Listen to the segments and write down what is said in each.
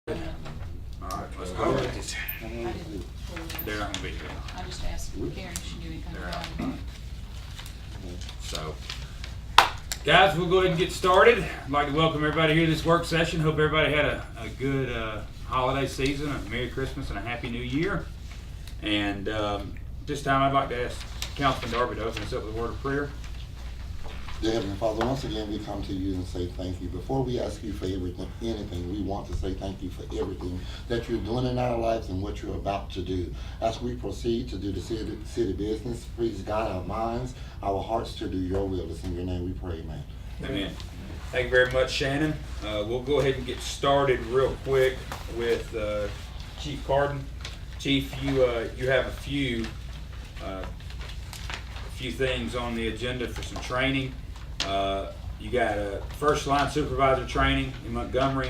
All right, let's go with it. They're not gonna be here. I just asked Karen if she knew anything They're about out. it. So, guys, we'll go ahead and get started. I'd like to welcome everybody here to this work session. Hope everybody had a good holiday season, a Merry Christmas, and a Happy New Year. And this time I'd like to ask Councilman Darby to open us up with a word of prayer. Dear Heavenly Father, once again we come to you and say thank you. Before we ask you for anything, we want to say thank you for everything that you're doing in our lives and what you're about to do. As we proceed to do the city business, please guide our minds, our hearts to do your will. It's in your name we pray, amen. Amen. Thank you very much, Shannon. We'll go ahead and get started real quick with Chief Carden. Chief, you have a few things on the agenda for some training. You got a first line supervisor training in Montgomery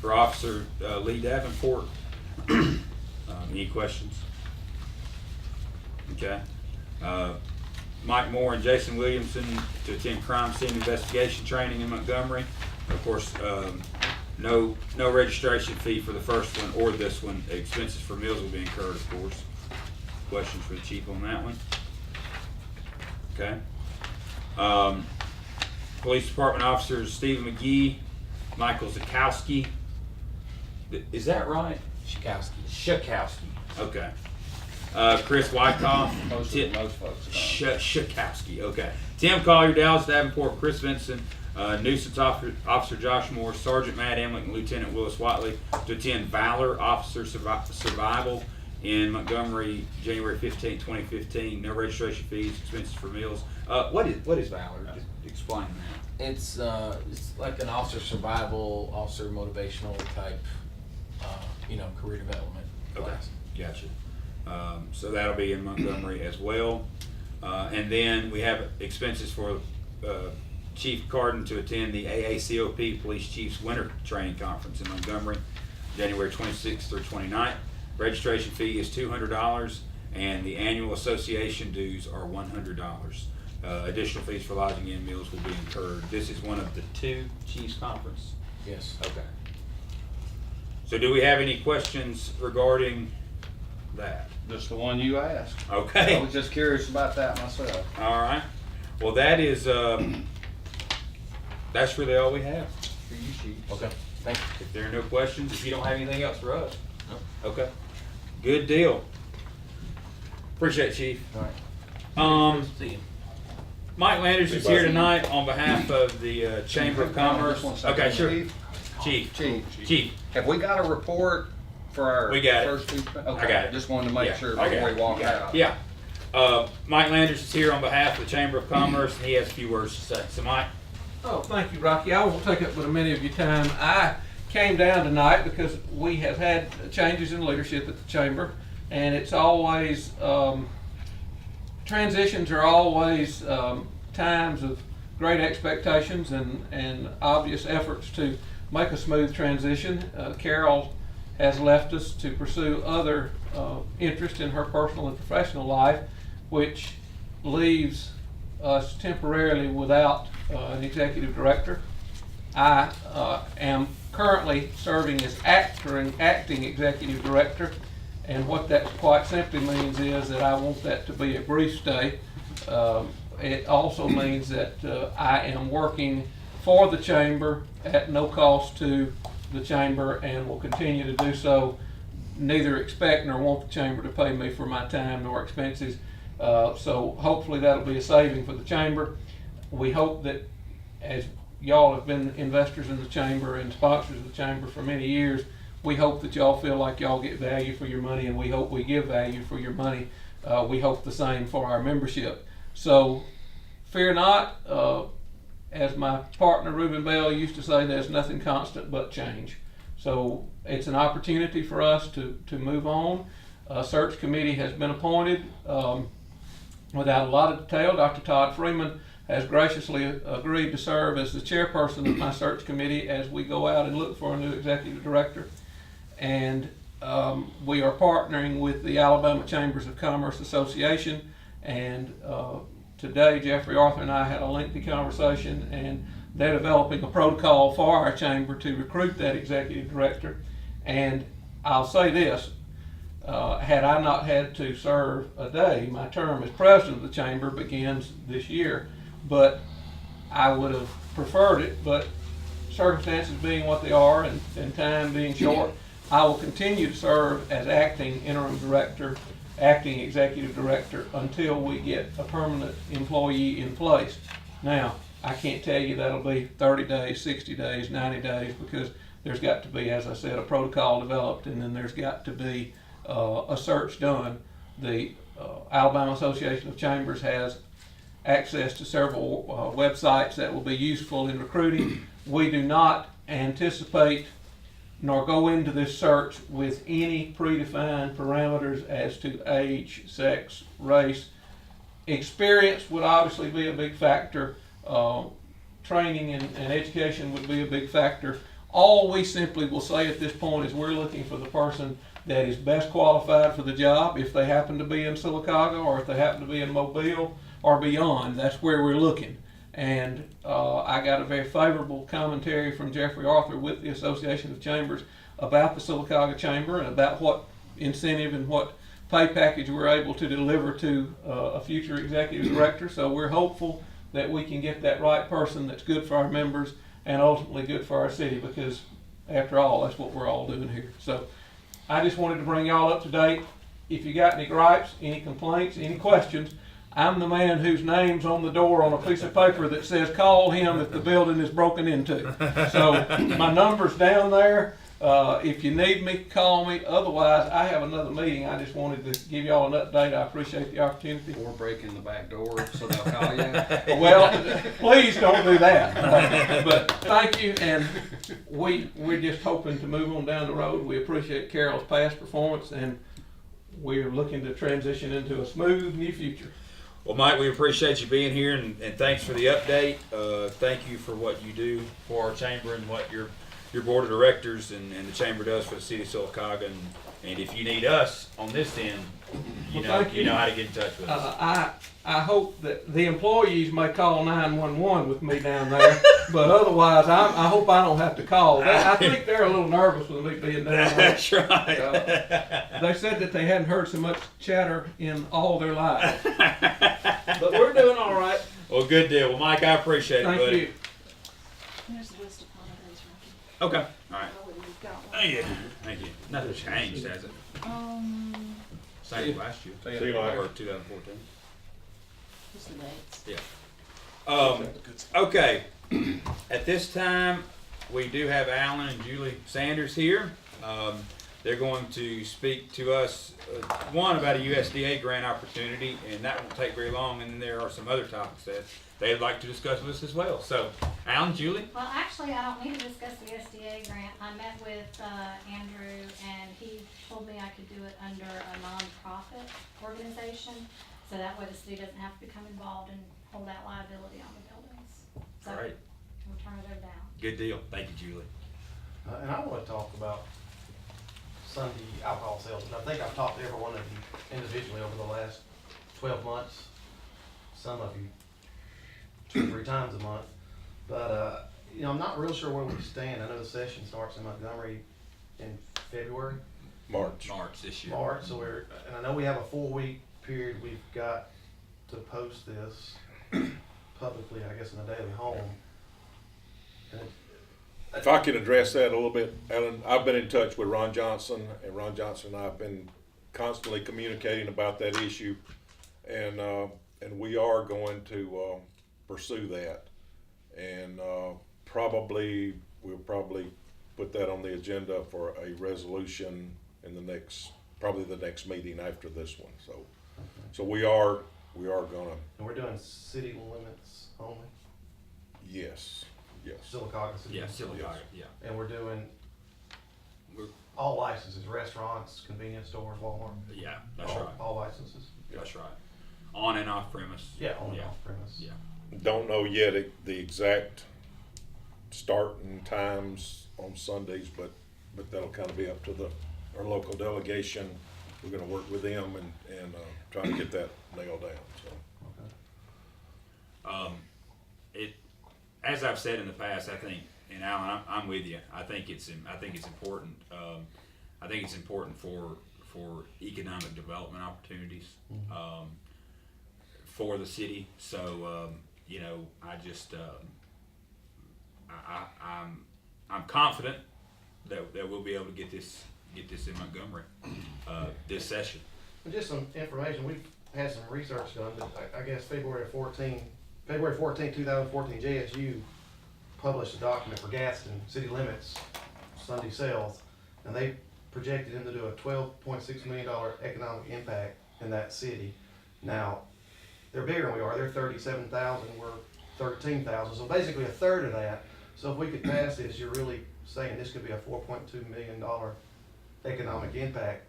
for Officer Lee Davenport. Any questions? Okay. Mike Moore and Jason Williamson to attend crime scene investigation training in Montgomery. Of course, no registration fee for the first one or this one. Expenses for meals will be incurred, of course. Questions for the chief on that one? Okay. Police Department officers Stephen McGee, Michael Zakowski. Is that right? Shakowski. Okay. Chris Wyckoff. Most folks. Shakowski. Okay. Tim Collier, Dallas Davenport, Chris Vincent, Nuisance Officer Josh Moore, Sergeant Matt Emlich, and Lieutenant Willis Whiteley to attend Valor Officer Survival in Montgomery, January 15, 2015. No registration fees, expenses for meals. What is Valor? Just explain that. It's like an officer survival, officer motivational type, career development class. Gotcha. So that'll be in Montgomery as well. And then we have expenses for Chief Carden to attend the AACOP Police Chiefs Winter Training Conference in Montgomery, January 26th through 29th. Registration fee is $200, and the annual association dues are $100. Additional fees for lodging and meals will be incurred. This is one of the two Chiefs Conference. Yes. Okay. So do we have any questions regarding that? Just the one you asked. Okay. I was just curious about that myself. All right. Well, that is that's really all we have for you, Chief. Okay. Thank you. If there are no questions, if you don't have anything else for us. No. Okay. Good deal. Appreciate it, Chief. All right. See you. Mike Landers is here tonight on behalf of the Chamber of Commerce. Okay, sure. Chief. Have we got a report for our We got it. first two? Okay. I got it. Just wanted to make Yeah, sure I got before it. we walk You got it. out. Yeah. Mike Landers is here on behalf of the Chamber of Commerce, and he has a few words to say. So, Mike. Oh, thank you, Rocky. I won't take up but a minute of your time. I came down tonight because we have had changes in leadership at the Chamber, and it's always, transitions are always times of great expectations and obvious efforts to make a smooth transition. Carol has left us to pursue other interests in her personal and professional life, which leaves us temporarily without an executive director. I am currently serving as acting executive director, and what that quite simply means is that I want that to be a brief stay. It also means that I am working for the Chamber at no cost to the Chamber and will continue to do so. Neither expect nor want the Chamber to pay me for my time nor expenses. So hopefully that'll be a saving for the Chamber. We hope that, as y'all have been investors in the Chamber and sponsors of the Chamber for many years, we hope that y'all feel like y'all get value for your money, and we hope we give value for your money. We hope the same for our membership. So fear not, as my partner Reuben Bell used to say, there's nothing constant but change. So it's an opportunity for us to move on. A search committee has been appointed. Without a lot of detail, Dr. Todd Freeman has graciously agreed to serve as the chairperson of my search committee as we go out and look for a new executive director. And we are partnering with the Alabama Chambers of Commerce Association, and today Jeffrey Arthur and I had a lengthy conversation, and they're developing a protocol for our chamber to recruit that executive director. And I'll say this, had I not had to serve a day, my term as president of the chamber begins this year, but I would have preferred it, but circumstances being what they are and time being short, I will continue to serve as acting interim director, acting executive director until we get a permanent employee in place. Now, I can't tell you that'll be 30 days, 60 days, 90 days, because there's got to be, as I said, a protocol developed, and then there's got to be a search done. The Alabama Association of Chambers has access to several websites that will be useful in recruiting. We do not anticipate nor go into this search with any predefined parameters as to age, sex, race. Experience would obviously be a big factor. Training and education would be a big factor. All we simply will say at this point is we're looking for the person that is best qualified for the job. If they happen to be in Sylacauga, or if they happen to be in Mobile or beyond, that's where we're looking. And I got a very favorable commentary from Jeffrey Arthur with the Association of Chambers about the Sylacauga Chamber and about what incentive and what pay package we're able to deliver to a future executive director. So we're hopeful that we can get that right person that's good for our members and ultimately good for our city, because after all, that's what we're all doing here. So I just wanted to bring y'all up to date. If you got any gripes, any complaints, any questions, I'm the man whose name's on the door on a piece of paper that says call him if the building is broken into. So my number's down there. If you need me, call me. Otherwise, I have another meeting. I just wanted to give y'all an update. I appreciate the opportunity. Or breaking the back door, so they'll call you. Well, please don't do that. But thank you, and we're just hoping to move on down the road. We appreciate Carol's past performance, and we're looking to transition into a smooth new future. Well, Mike, we appreciate you being here, and thanks for the update. Thank you for what you do for our chamber and what your board of directors and the chamber does for the city of Sylacauga. And if you need us on this end, you know how to get in touch with us. I hope that the employees may call 911 with me down there, but otherwise, I hope I don't have to call. I think they're a little nervous with me being down there. That's right. They said that they hadn't heard so much chatter in all their lives. But we're doing all right. Well, good deal. Well, Mike, I appreciate it, Thank buddy. you. There's a list of holidays, Rocky. Okay. All right. I wouldn't have got one. Thank you. Thank you. Nothing's changed, has it? Same as last year. See you later. Or 2014. Just the dates. Yeah. Okay. At this time, we do have Alan and Julie Sanders here. They're going to speak to us, one, about a USDA grant opportunity, and that won't take very long. And then there are some other topics that they'd like to discuss with us as well. So, Alan, Julie? Well, actually, I don't need to discuss the SDA grant. I met with Andrew, and he told me I could do it under a nonprofit organization, so that way the city doesn't have to become involved and hold that liability on the buildings. So Great. we'll turn it over down. Good deal. Thank you, Julie. And I want to talk about Sunday alcohol sales, and I think I've talked to every one of you individually over the last 12 months, some of you 2 or 3 times a month. But, you know, I'm not real sure where we stand. I know the session starts in Montgomery in February. March this year. March, so and I know we have a 4-week period we've got to post this publicly, I guess, in the Daily Home. And if I could address that a little bit, Alan, I've been in touch with Ron Johnson, and Ron Johnson and I have been constantly communicating about that issue, and we are going to pursue that, and we'll probably put that on the agenda for a resolution in the next meeting after this one. So we are gonna. And we're doing city limits only? Yes. Sylacauga City. Yeah, Sylacauga, yeah. And we're doing all licenses, restaurants, convenience stores, Walmart. Yeah, that's right. All licenses. That's right. On and off premise. Yeah, on and off premise. Yeah. Don't know yet the exact starting times on Sundays, but that'll kind of be up to our local delegation. We're going to work with them and try to get that nailed down. So. As I've said in the past, I think, and and Alan, I'm with you. I think it's important. I think it's important for economic development opportunities for the city. So you know, I'm confident that we'll be able to get this in Montgomery this session. But just some information, we've had some research done, but I guess February 14, 2014, JSU published a document for Gadsden city limits Sunday sales, and they projected them to do a $12.6 million economic impact in that city. Now, they're bigger than we are. They're 37,000, we're 13,000, so basically a third of that. So if we could pass this, you're really saying this could be a $4.2 million economic impact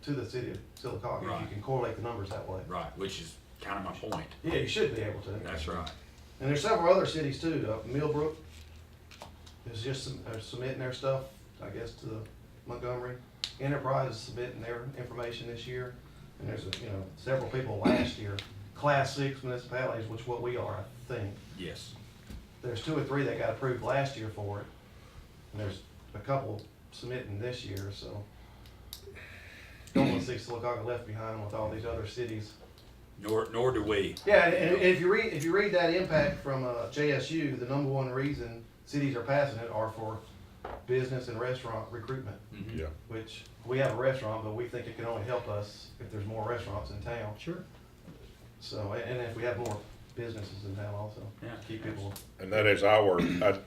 to the city of Sylacauga, if Right. you can correlate the numbers that way. Right, which is kind of my point. Yeah, you should be able to. That's right. And there's several other cities too. Millbrook is just submitting their stuff, I guess, to Montgomery. Enterprise is submitting their information this year. And there's several people last year, Class 6 municipalities, which is what we are, I think. Yes. There's 2 or 3 that got approved last year for it. And there's a couple submitting this year, so don't want to see Sylacauga left behind with all these other cities. Nor do we. Yeah, and if you read that impact from JSU, the number one reason cities are passing it are for business and restaurant recruitment. Mm-hmm. Yeah. Which we have a restaurant, but we think it can only help us if there's more restaurants in town. Sure. So, and if we have more businesses in town also, Yeah. keep people. And that is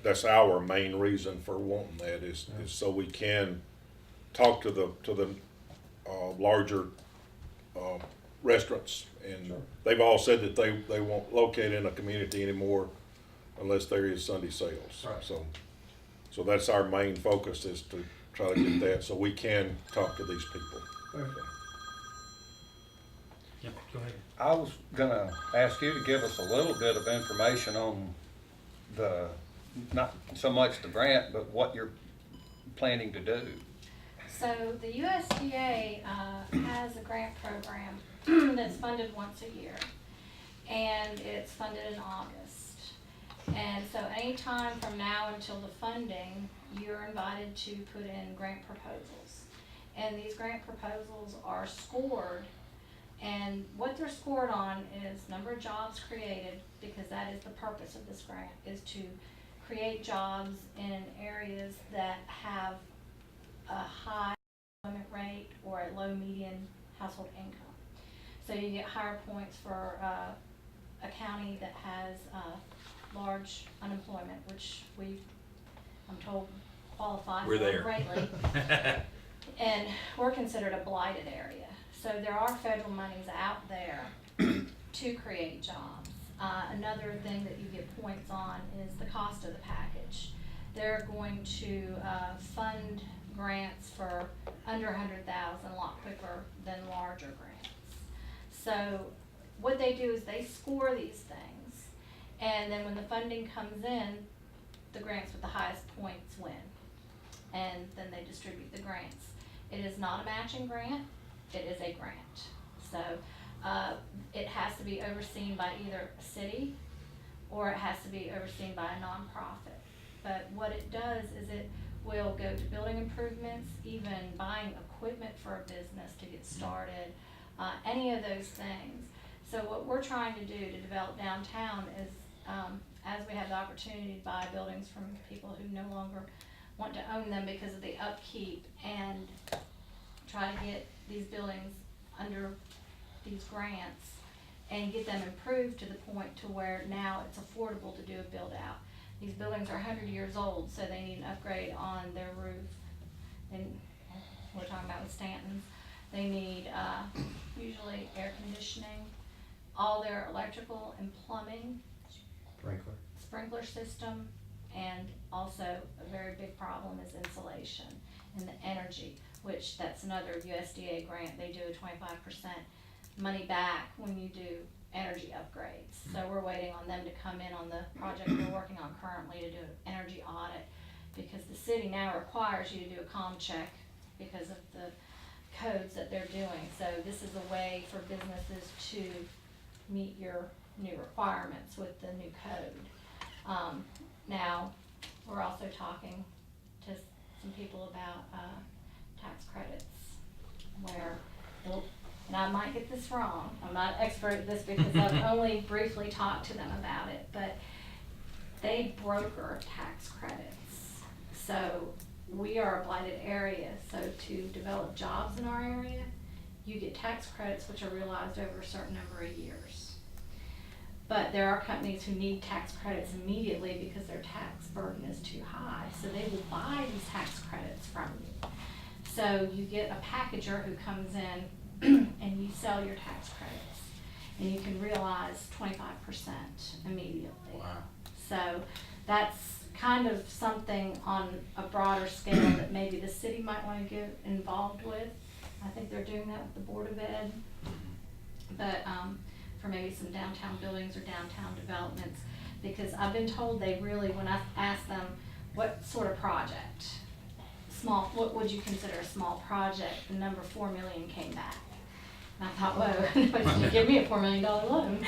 that's our main reason for wanting that is so we can talk to the larger restaurants, and Sure. they've all said that they won't locate in a community anymore unless there is Sunday sales. Right. So that's our main focus, is to try to get that so we can talk to these people. Yeah, go ahead. I was gonna ask you to give us a little bit of information on not so much the grant, but what you're planning to do. So the USDA has a grant program that's funded once a year, and it's funded in August. And so any time from now until the funding, you're invited to put in grant proposals. And these grant proposals are scored, and what they're scored on is number of jobs created, because that is the purpose of this grant, is to create jobs in areas that have a high employment rate or a low median household income. So you get higher points for a county that has large unemployment, which I'm told, qualify We're for there. greatly. And we're considered a blighted area. So there are federal monies out there to create jobs. Another thing that you get points on is the cost of the package. They're going to fund grants for under 100,000 a lot quicker than larger grants. So what they do is they score these things, and then when the funding comes in, the grants with the highest points win, and then they distribute the grants. It is not a matching grant, it is a grant. So it has to be overseen by either a city or it has to be overseen by a nonprofit. But what it does is it will go to building improvements, even buying equipment for a business to get started, any of those things. So what we're trying to do to develop downtown is, as we have the opportunity to buy buildings from people who no longer want to own them because of the upkeep, and try to get these buildings under these grants and get them improved to the point to where now it's affordable to do a build out. These buildings are 100 years old, so they need an upgrade on their roof. And we're talking about with Stanton's. They need usually air conditioning, all their electrical and plumbing, sprinkler system, and also a very big problem is insulation and the energy, which that's another USDA grant. They do a 25% money back when you do energy upgrades. So we're waiting on them to come in on the project we're working on currently to do an energy audit, because the city now requires you to do a comm check because of the codes that they're doing. So this is a way for businesses to meet your new requirements with the new code. Now, we're also talking to some people about, tax credits where they'll, and I might get this wrong, I'm not an expert at this because I've only briefly talked to them about it, but they broker tax credits. So we are a blighted area, so to develop jobs in our area, you get tax credits which are realized over a certain number of years. But there are companies who need tax credits immediately because their tax burden is too high, so they will buy these tax credits from you. So you get a packager who comes in and you sell your tax credits, and you can realize 25% immediately. Wow. So that's kind of something on a broader scale that maybe the city might want to get involved with. I think they're doing that with the Board of Ed. But for maybe some downtown buildings or downtown developments, because I've been told they really, when I asked them what sort of project, small, what would you consider a small project, the number 4 million came back. And I thought, whoa, nobody's gonna give me a $4 million loan.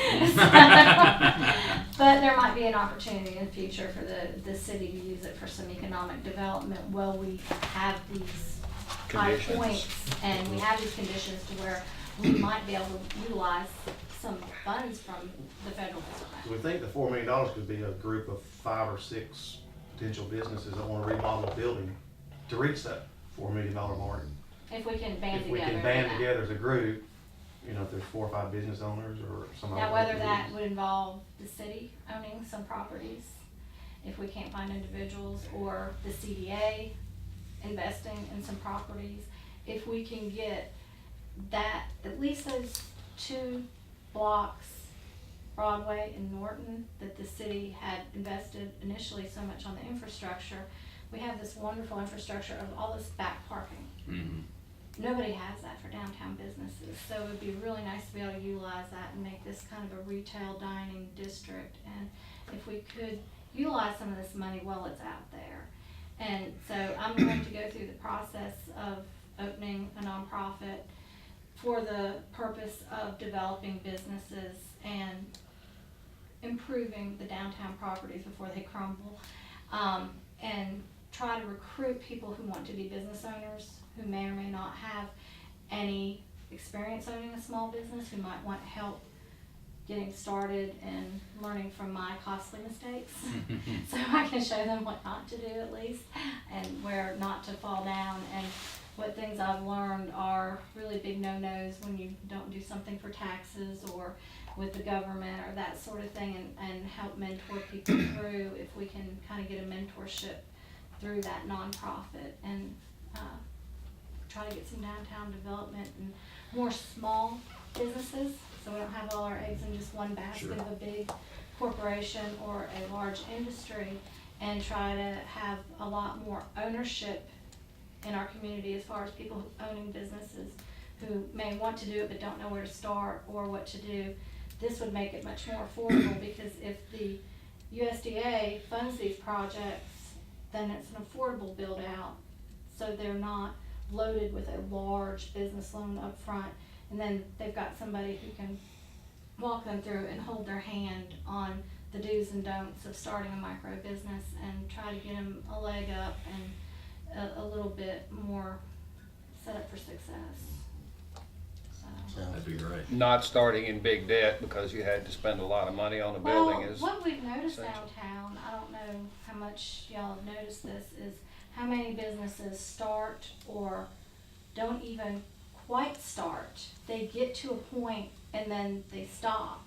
But there might be an opportunity in the future for the city to use it for some economic development while we have these high Conditions. points and we have these conditions to where we might be able to utilize some funds from the federal So government. we think the $4 million could be a group of 5 or 6 potential businesses that want to remodel a building to reach that $4 million mark. If we can band If we together. can for band that. together as a group, you know, if there's 4 or 5 business owners or somebody. Now, whether that would involve the city owning some properties, if we can't find individuals, or the CDA investing in some properties, if we can get that, at least those 2 blocks, Broadway and Norton, that the city had invested initially so much on the infrastructure, we have this wonderful infrastructure of all this back parking. Mm-hmm. Nobody has that for downtown businesses, so it would be really nice to be able to utilize that and make this kind of a retail dining district. And if we could utilize some of this money while it's out there. And so I'm going to go through the process of opening a nonprofit for the purpose of developing businesses and improving the downtown properties before they crumble. And try to recruit people who want to be business owners, who may or may not have any experience owning a small business, who might want help getting started and learning from my costly mistakes. So I can show them what not to do at least, and where not to fall down, and what things I've learned are really big no-nos when you don't do something for taxes or with the government or that sort of thing, and help mentor people through if we can kind of get a mentorship through that nonprofit, and try to get some downtown development and more small businesses, so we don't have all our eggs in just one basket Sure. of a big corporation or a large industry, and try to have a lot more ownership in our community as far as people owning businesses who may want to do it but don't know where to start or what to do. This would make it much more affordable, because if the USDA funds these projects, then it's an affordable build out, so they're not loaded with a large business loan up front, and then they've got somebody who can walk them through and hold their hand on the do's and don'ts of starting a micro business, and try to get them a leg up and a little bit more set up for success. So. That'd be great. Not starting in big debt because you had to spend a lot of money on a building Well, is, what we've noticed essential. downtown, I don't know how much y'all have noticed this, is how many businesses start or don't even quite start. They get to a point and then they stop.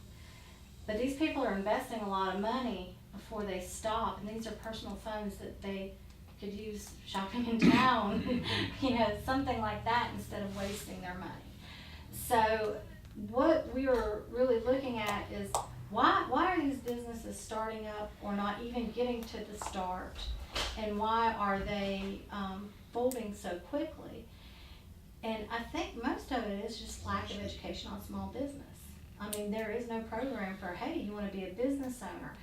But these people are investing a lot of money before they stop, and these are personal funds that they could use shopping in town, you know, something like that, instead of wasting their money. So what we were really looking at is why are these businesses starting up or not even getting to the start, and why are they folding so quickly? And I think most of it is just lack of education on small business. I mean, there is no program for, hey, you want to be a business owner.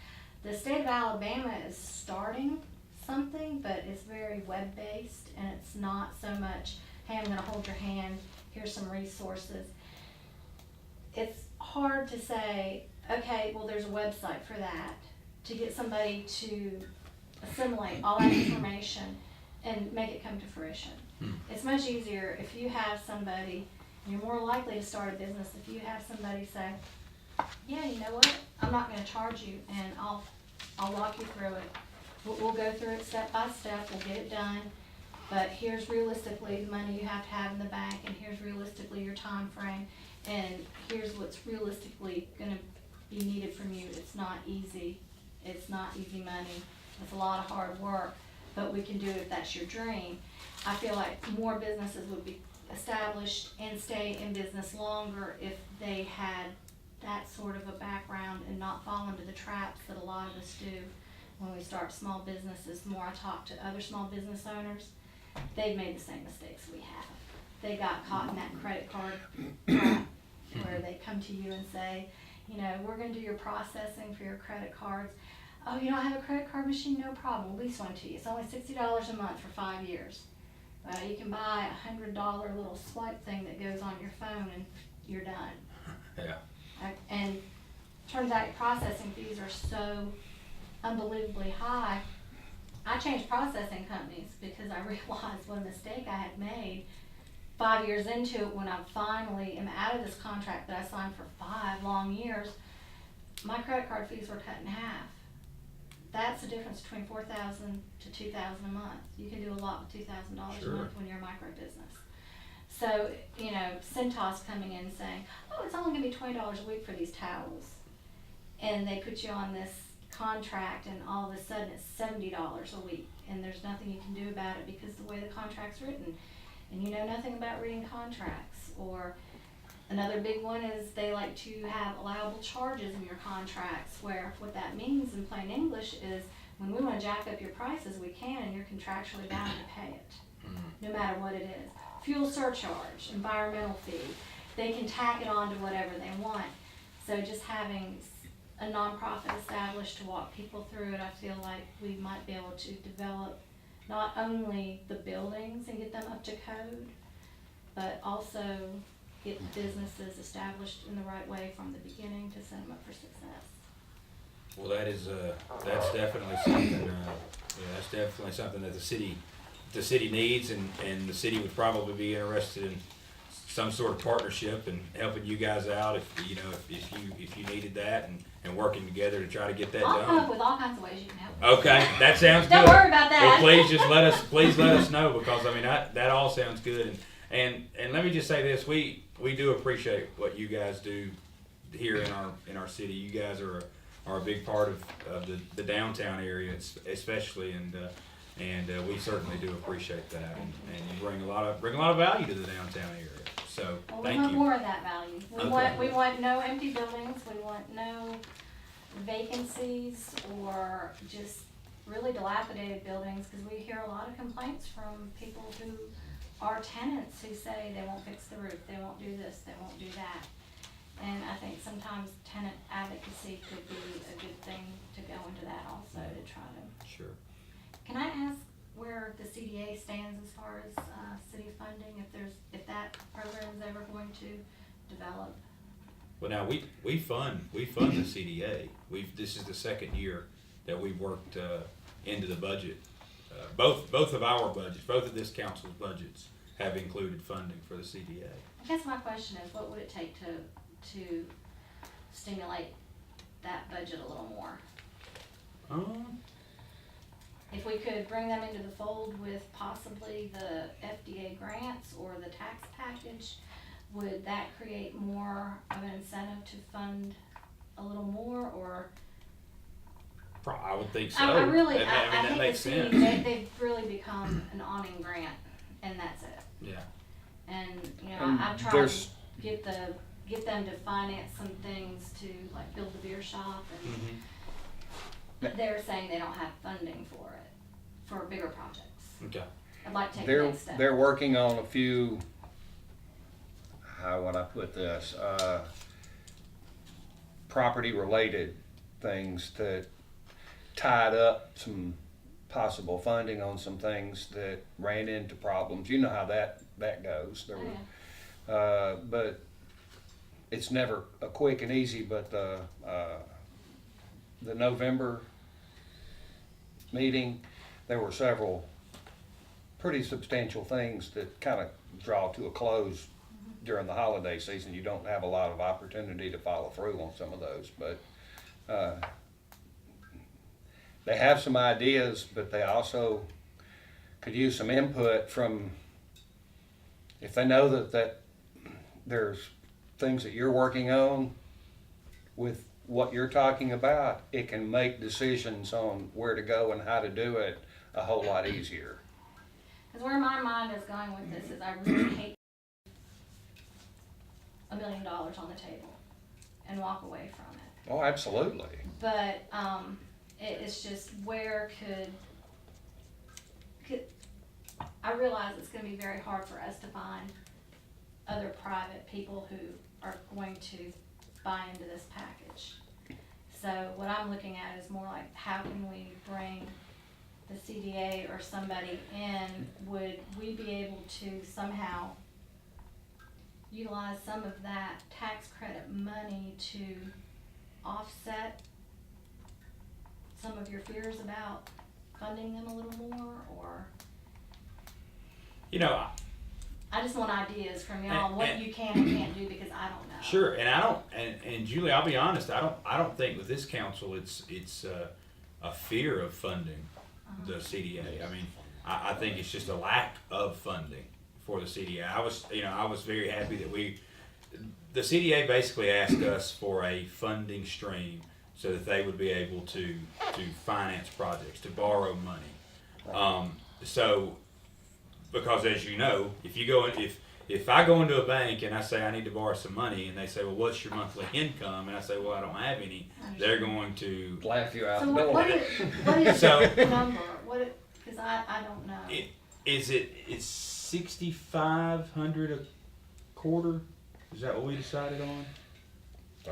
The state of Alabama is starting something, but it's very web-based, and it's not so much, hey, I'm going to hold your hand, here's some resources. It's hard to say, okay, well, there's a website for that, to get somebody to assimilate all that information and make it come to fruition. It's much easier if you have somebody, you're more likely to start a business if you have somebody say, yeah, you know what, I'm not gonna charge you, and I'll walk you through it. We'll go through it step by step, we'll get it done, but here's realistically the money you have to have in the bank, and here's realistically your time frame, and here's what's realistically gonna be needed from you. It's not easy money, it's a lot of hard work, but we can do it if that's your dream. I feel like more businesses would be established and stay in business longer if they had that sort of a background and not fall into the traps that a lot of us do when we start small businesses. The more I talk to other small business owners, they've made the same mistakes we have. They got caught in that credit card trap where they come to you and say, you know, we're gonna do your processing for your credit cards. Oh, you don't have a credit card machine? No problem, we'll lease one to you. It's only $60 a month for 5 years. You can buy a $100 little swipe thing that goes on your phone and you're done. Yeah. And turns out your processing fees are so unbelievably high. I changed processing companies because I realized what a mistake I had made 5 years into it when I finally am out of this contract that I signed for 5 long years. My credit card fees were cut in half. That's the difference between $4,000 to $2,000 a month. You can do a lot with $2,000 Sure. a month when you're a micro business. So, you know, Cintas coming in saying, oh, it's only gonna be $20 a week for these towels. And they put you on this contract and all of a sudden it's $70 a week and there's nothing you can do about it because the way the contract's written. And you know nothing about reading contracts. Or another big one is they like to have allowable charges in your contracts, where what that means in plain English is when we wanna jack up your prices, we can, and you're contractually bound to pay it, no matter what it is. Fuel surcharge, environmental fee, they can tack it on to whatever they want. So just having a nonprofit established to walk people through it, I feel like we might be able to develop not only the buildings and get them up to code, but also get businesses established in the right way from the beginning to set them up for success. Well, that's definitely something, that's definitely something that the city needs, and the city would probably be interested in some sort of partnership and helping you guys out if you needed that, and working together to try to get that I'll done. come up with all kinds of ways you can help. Okay, that sounds good. Don't worry about that. Well, please just let us know, because I mean that all sounds good, and let me just say this, we do appreciate what you guys do here in our city. You guys are a big part of the downtown area especially, and we certainly do appreciate that, and you bring a lot of value to the downtown area. So Well, thank we want you. more of that value. Okay. We want no empty buildings, we want no vacancies or just really dilapidated buildings, because we hear a lot of complaints from people who are tenants who say they won't fix the roof, they won't do this, they won't do that. And I think sometimes tenant advocacy could be a good thing to go into that also, to try to. Sure. Can I ask where the CDA stands as far as city funding, if that program is ever going to develop? Well, now we fund the CDA. This is the second year that we've worked into the budget. Both of our budgets, both of this council's budgets have included funding for the CDA. I guess my question is, what would it take to stimulate that budget a little more? If we could bring them into the fold with possibly the FDA grants or the tax package, would that create more of an incentive to fund a little more, or? I would think so. I really, mean, I that think makes the city, sense. they've really become an awning grant, and that's it. Yeah. And, you know, And I've tried to there's- get them to finance some things to, like, build the beer shop, and Mm-hmm. they're saying they don't have funding for it, for bigger projects. Okay. I'd like to take the They're, next step. they're working on a few, how would I put this, property-related things that tied up some possible funding on some things that ran into problems. You know how that goes. There Oh, were, but it's never a quick and easy, but the November meeting, there were several pretty substantial things that kind of draw to a close during the holiday season. You don't have a lot of opportunity to follow through on some of those, but they have some ideas, but they also could use some input from, if they know that there's things that you're working on with what you're talking about, it can make decisions on where to go and how to do it a whole lot easier. Because where my mind is going with this is I really hate $1 million on the table and walk away from it. Oh, absolutely. But it's just where could I realize it's going to be very hard for us to find other private people who are going to buy into this package. So what I'm looking at is more like, how can we bring the CDA or somebody in? Would we be able to somehow utilize some of that tax credit money to offset some of your fears about funding them a little more? Or You know, I just want ideas from y'all, And- what and- you can and can't do, because I don't know. sure, and I don't, and Julie, I'll be honest, I don't think with this council it's a fear of funding the CDA. I mean, I think it's just a lack of funding for the CDA. I was very happy that the CDA basically asked us for a funding stream so that they would be able to finance projects, to borrow money. So, because as you know, if I go into a bank and I say I need to borrow some money, and they say, well, what's your monthly income? And I say, well, I don't have any. They're going to Laugh you out So the what door. what is So- the number? Because I don't know. it's 6,500 a quarter. Is that what we decided on?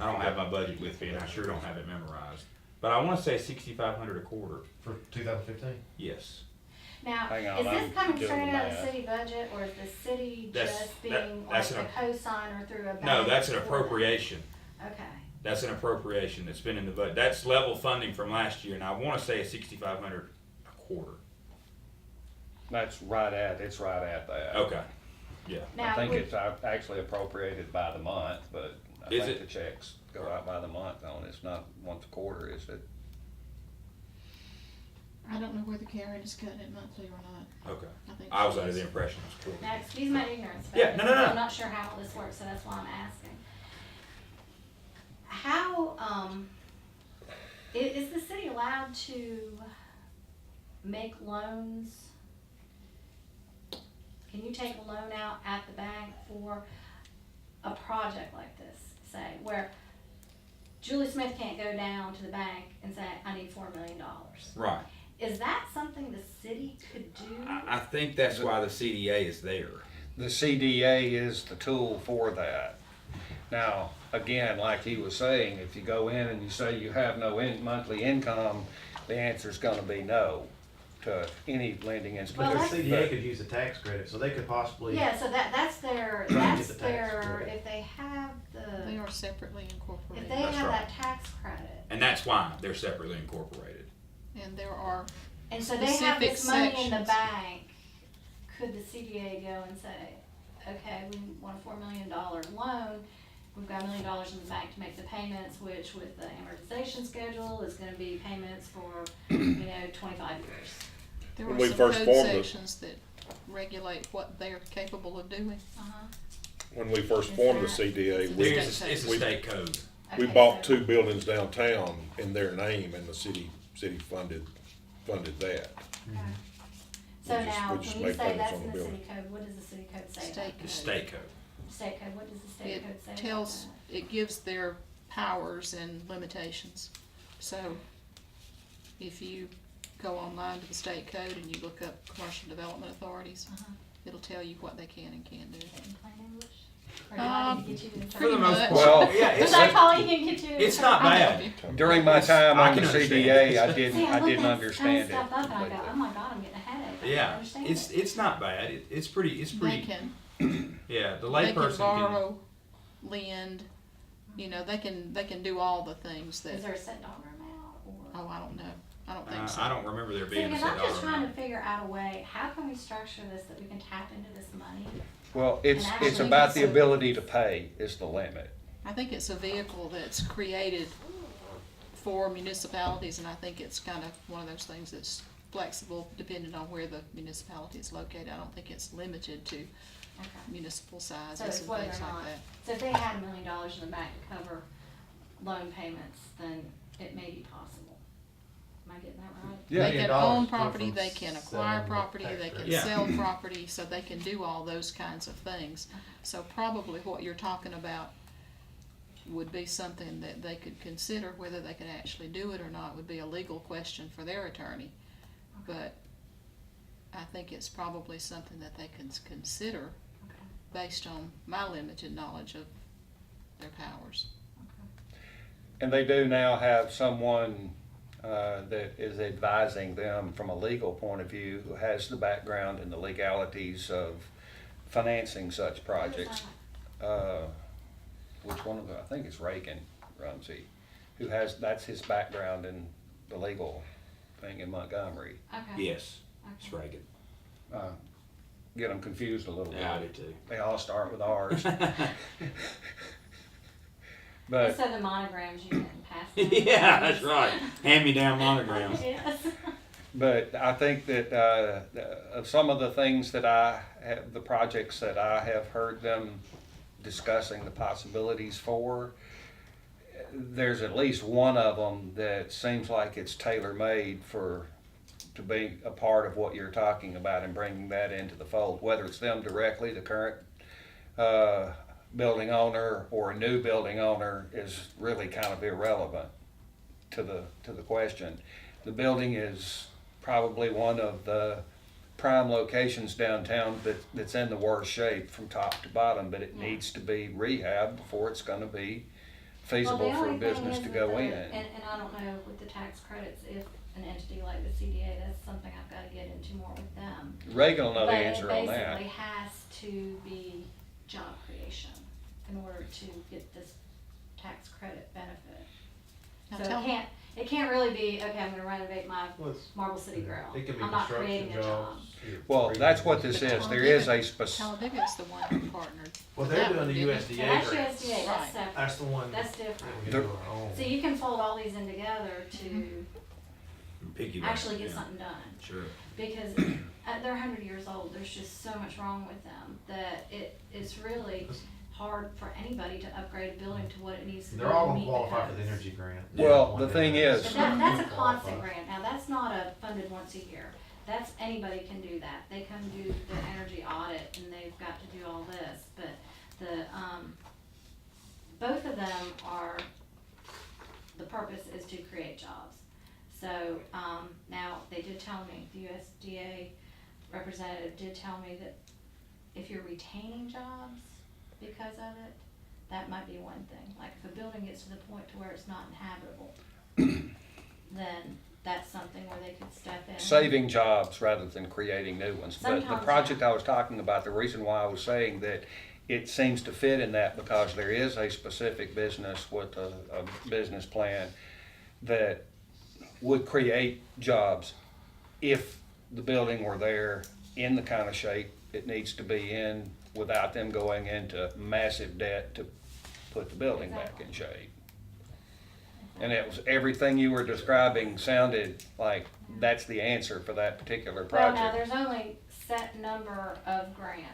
I don't have my budget with me, and I sure don't have it memorized. But I want to say 6,500 a quarter. For 2015? Yes. Now, Hang on, is this I'm coming doing straight the out of math. the city budget, or is the city That's- just being that's like an a co-signer through a bank? No, that's an for that? appropriation. Okay. That's an appropriation that's been in the budget. That's level funding from last year, and I want to say it's 6,500 a quarter. It's right at that. Okay. Yeah. Now, I think would- it's actually appropriated by the month, but I Is think it? the checks go out by the month on it. It's not once a quarter, is it? I don't know whether Karen is cutting it monthly or not. Okay. I think I was she under the is. impression it was quarterly. Now, excuse my ignorance, but Yeah, no. I'm not sure how all this works, so that's why I'm asking. How, is the city allowed to make loans? Can you take a loan out at the bank for a project like this, say, where Julie Smith can't go down to the bank and say, I need $4 million? Right. Is that something the city could do? I think that's why the CDA is there. The CDA is the tool for that. Now, again, like he was saying, if you go in and you say you have no monthly income, the answer's gonna be no to any lending Well, But institution. the CDA could use the tax credit, so they could possibly. Yeah, so that's their, Get that's the tax their, credit. if they have They the, are separately incorporated. if they That's have right. that tax credit, And that's why they're separately incorporated. And there are, and so they have this Specific money in the sections. bank, could the CDA go and say, okay, we want a $4 million loan, we've got $1 million in the bank to make the payments, which with the amortization schedule is gonna be payments for, 25 years. there When are we some first code formed it- sections that regulate what they're capable of doing. Uh-huh. When we first Is formed the that- CDA, It's we, It's a we- state code. we Okay, bought so- 2 buildings downtown in their name, and the city funded that. Okay. So We just- now, we just when you made say payments that's on in the the city building. code, what does the city code say? State about The code. state code. that? State code, what does the state code say It about tells, that? it gives their powers and limitations. So if you go online to the state code and you look up commercial development authorities, Uh-huh. it'll tell you what they can and can't do. In plain English? Or do I need to get you to For the most much. part. Well, Yeah, Was I calling you and get you? it's not I'll bad. help you. During my time I on the can understand CDA, it. I See, didn't look understand at it kind of stuff up and I go, completely. oh my God, I'm getting a headache. I don't Yeah, understand it's it. not bad. It's pretty. They can, Yeah, the they can layperson can. borrow, lend, they can do all the things that, Is there a set dollar amount or? oh, I don't know. I don't think so. I don't remember there See, being a because set I'm just dollar trying to amount. figure out a way, how can we structure this that we can tap into this money? Well, it's actually about the it's a- ability to pay is the limit. I think it's a vehicle that's created for municipalities, and I think it's kind of one of those things that's flexible depending on where the municipality is located. I don't think it's limited to Okay. municipal So sizes it's and whether things or like not, that. so if they had $1 million in the bank to cover loan payments, then it may be possible. Am I getting that right? Yeah. They can $1 own million property, from they can acquire selling the property, tax they can credit. Yeah. sell property, so they can do all those kinds of things. So probably what you're talking about would be something that they could consider. Whether they could actually do it or not would be a legal question for their attorney. But I think it's probably something that they can consider Okay. based on my limited knowledge of their powers. And they do now have someone that is advising them from a legal point of view, who has the background and the legalities of financing such projects. Which one of them? I think it's Reagan Rumsey, who has, that's his background in the legal thing in Montgomery. Okay. Yes, it's Okay. Reagan. Get them confused a little bit. Yeah, I do too. They all start with R's. But So the monograms you can pass down. Yeah, that's right. Hand-me-down monograms. Yes. But I think that of some of the things that I have, the projects that I have heard them discussing the possibilities for, there's at least one of them that seems like it's tailor-made to be a part of what you're talking about and bringing that into the fold, whether it's them directly, the current building owner, or a new building owner, is really kind of irrelevant to the question. The building is probably one of the prime locations downtown that's in the worst shape from top to bottom, but it Yeah. needs to be rehabbed before it's gonna be feasible Well, the for a only thing business is to with go the- in. And I don't know with the tax credits, if an entity like the CDA, that's something I've gotta get into more with them. Reagan will know the answer on But it that. basically has to be job creation in order to get this tax credit benefit. Now So tell me- it can't really be, okay, I'm gonna renovate my Well, it's- Marble City Grill. It could be I'm not construction creating a job. jobs. Well, that's what this is. There is a Talladega is the one who partnered. Well, with they're that doing one, the didn't they? USDA Well, that's grants. USDA, that's Right. separate. That's the one. That's that different. we can do our own. So you can fold all these in together to Piggyback. actually get yeah. something done. Sure. Because they're 100 years old, there's just so much wrong with them that it's really hard for anybody to upgrade a building to what it needs to be. They're all to gonna meet the qualify for the codes. energy grant. Well, One the that thing has- is- But that's a Qualify. constant grant. Now, that's not a funded once a year. That's, anybody can do that. They come do the energy audit and they've got to do all this. But the, both of them are, the purpose is to create jobs. So, now, they did tell me, the USDA representative did tell me that if you're retaining jobs because of it, that might be one thing. Like, if a building gets to the point to where it's not inhabitable, then that's something where they could step in. Saving jobs rather than creating new ones. But the Sometimes, project yeah. I was talking about, the reason why I was saying that it seems to fit in that, because there is a specific business with a business plan that would create jobs if the building were there in the kind of shape it needs to be in, without them going into massive debt to put the building back in shape. And it was, everything you were describing sounded like that's the answer for that particular Well, now, project. there's only set number of grants,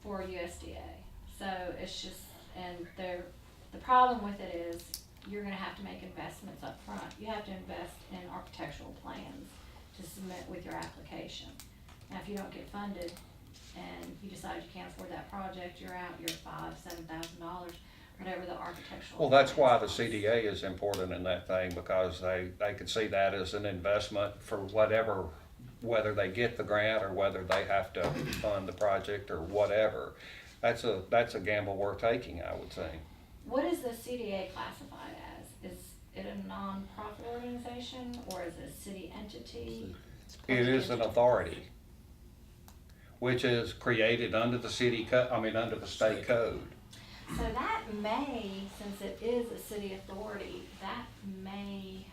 for USDA. So it's just, and the problem with it is, you're gonna have to make investments up front. You have to invest in architectural plans to submit with your application. Now, if you don't get funded and you decide you can't afford that project, you're out, you're $5,000-7,000, whatever the architectural. Well, that's why the plans cost. CDA is important in that thing, because they could see that as an investment for whatever, whether they get the grant or whether they have to fund the project or whatever. That's a gamble worth taking, I would say. What is the CDA classified as? Is it a nonprofit organization or is it a city entity? It is an authority, which is created under the under the state code. So that may, since it is a city authority, that may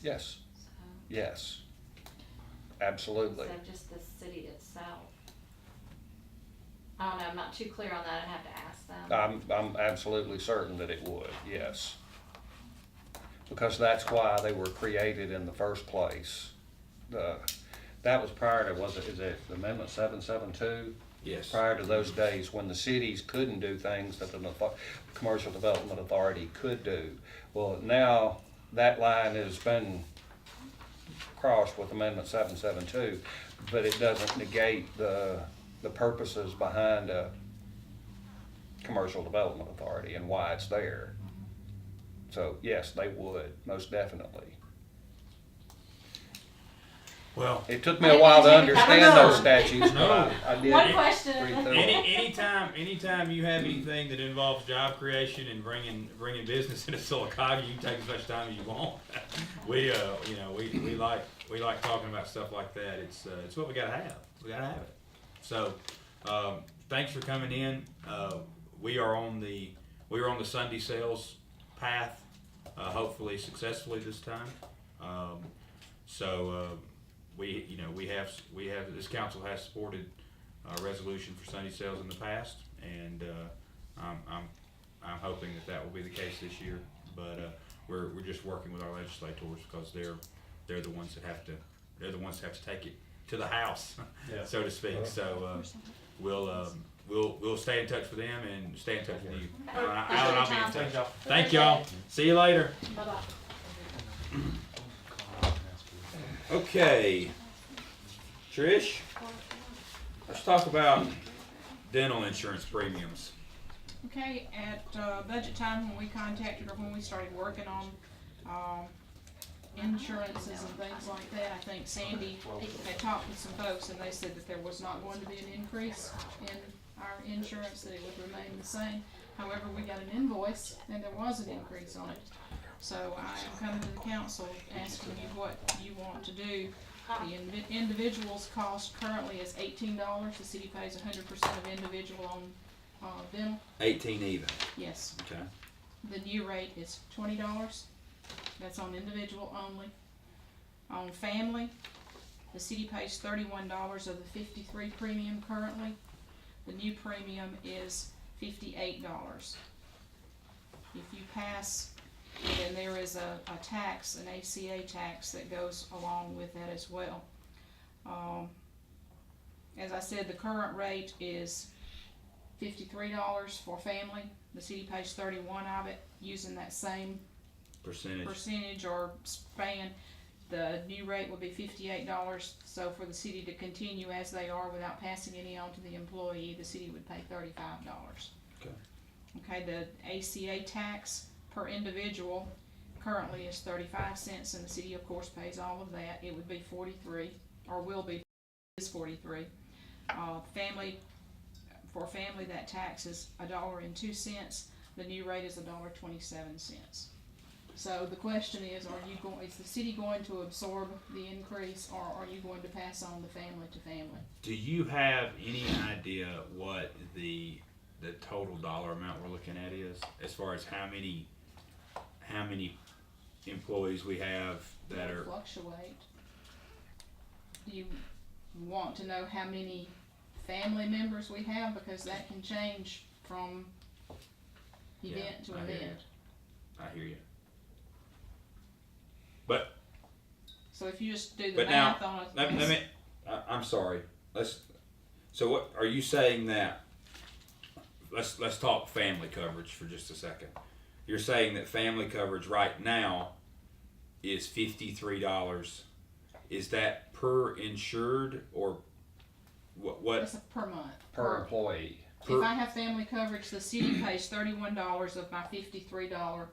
Yes, So, yes, absolutely. so just the city itself. I don't know, I'm not too clear on that, I'd have to ask them. I'm absolutely certain that it would, yes. Because that's why they were created in the first place. That was prior to, is it Amendment 772? Yes. Prior to those days when the cities couldn't do things that the Commercial Development Authority could do. Well, now that line has been crossed with Amendment 772, but it doesn't negate the purposes behind a Commercial Development Authority and why it's there. So yes, they would, most definitely. Well, It took me a while to understand those statutes, No. but I did One question. read through them. anytime you have anything that involves job creation and bringing business into Sylacauga, you can take as much time as you want. We like talking about stuff like that. It's what we gotta have. We gotta have it. So, thanks for coming in. We are on the Sunday sales path, hopefully successfully this time. We have this council has supported a resolution for Sunday sales in the past, and I'm hoping that will be the case this year. But we're just working with our legislators because they're the ones that have to take it to the House, so to speak. So we'll stay in touch with them and stay in touch with you. Alan, I'll be in touch. Thank y'all. Thank y'all. See you later. Bye-bye. Okay, Trish, let's talk about dental insurance premiums. Okay, at budget time, when we contacted or when we started working on insurances and things like that, I think Sandy had talked with some folks and they said that there was not going to be an increase in our insurance, that it would remain the same. However, we got an invoice and there was an increase on it. So I am coming to the council asking you what you want to do. The individual's cost currently is $18. The city pays 100% of individual on dental. 18 even. Yes. Okay. The new rate is $20. That's on individual only. On family, the city pays $31 of the $53 premium currently. The new premium is $58. If you pass, then there is a tax, an ACA tax that goes along with that as well. As I said, the current rate is $53 for family. The city pays 31 of it, using that same percentage or span. The new rate will be $58. So for the city to continue as they are without passing any on to the employee, the city would pay $35. Okay. Okay, the ACA tax per individual currently is 35 cents, and the city of course pays all of that. It would be 43, or will be, is 43. For family, that tax is $1.02. The new rate is $1.27. So the question is is the city going to absorb the increase, or are you going to pass on the family to family? Do you have any idea what the total dollar amount we're looking at is, as far as how many employees we have that It'll are? fluctuate. Do you want to know how many family members we have? Because that can change from event to I hear event. I hear you. But So if you just do the But now, math on it. let me, I'm sorry. So what, are you saying that, let's talk family coverage for just a second. You're saying that family coverage right now is $53. Is that per insured, or what? It's per month. Per employee. If I have family coverage, the city pays $31 of my $53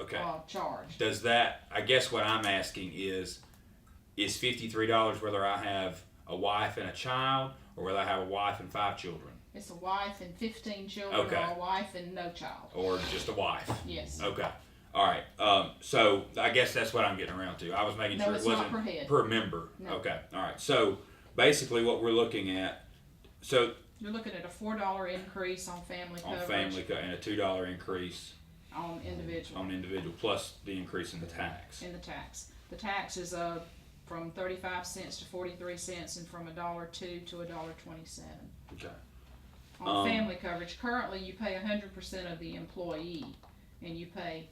Okay. charge. Does that, I guess what I'm asking is $53 whether I have a wife and a child, or whether I have a wife and 5 children? It's a wife and 15 children, Okay. or a wife and no child. Or just a wife? Yes. Okay. All right. So I guess that's what I'm getting around to. I was making No, sure it it's not wasn't per head. per member. No. Okay. All right. So basically, what we're looking at, so You're looking at a $4 increase on family on coverage family and a $2 increase on individual on individual, plus the increase in the tax. in the tax. The tax is, from 35 cents to 43 cents and from $1.02 to $1.27. Okay. On family coverage, currently you pay 100% of the employee, and you pay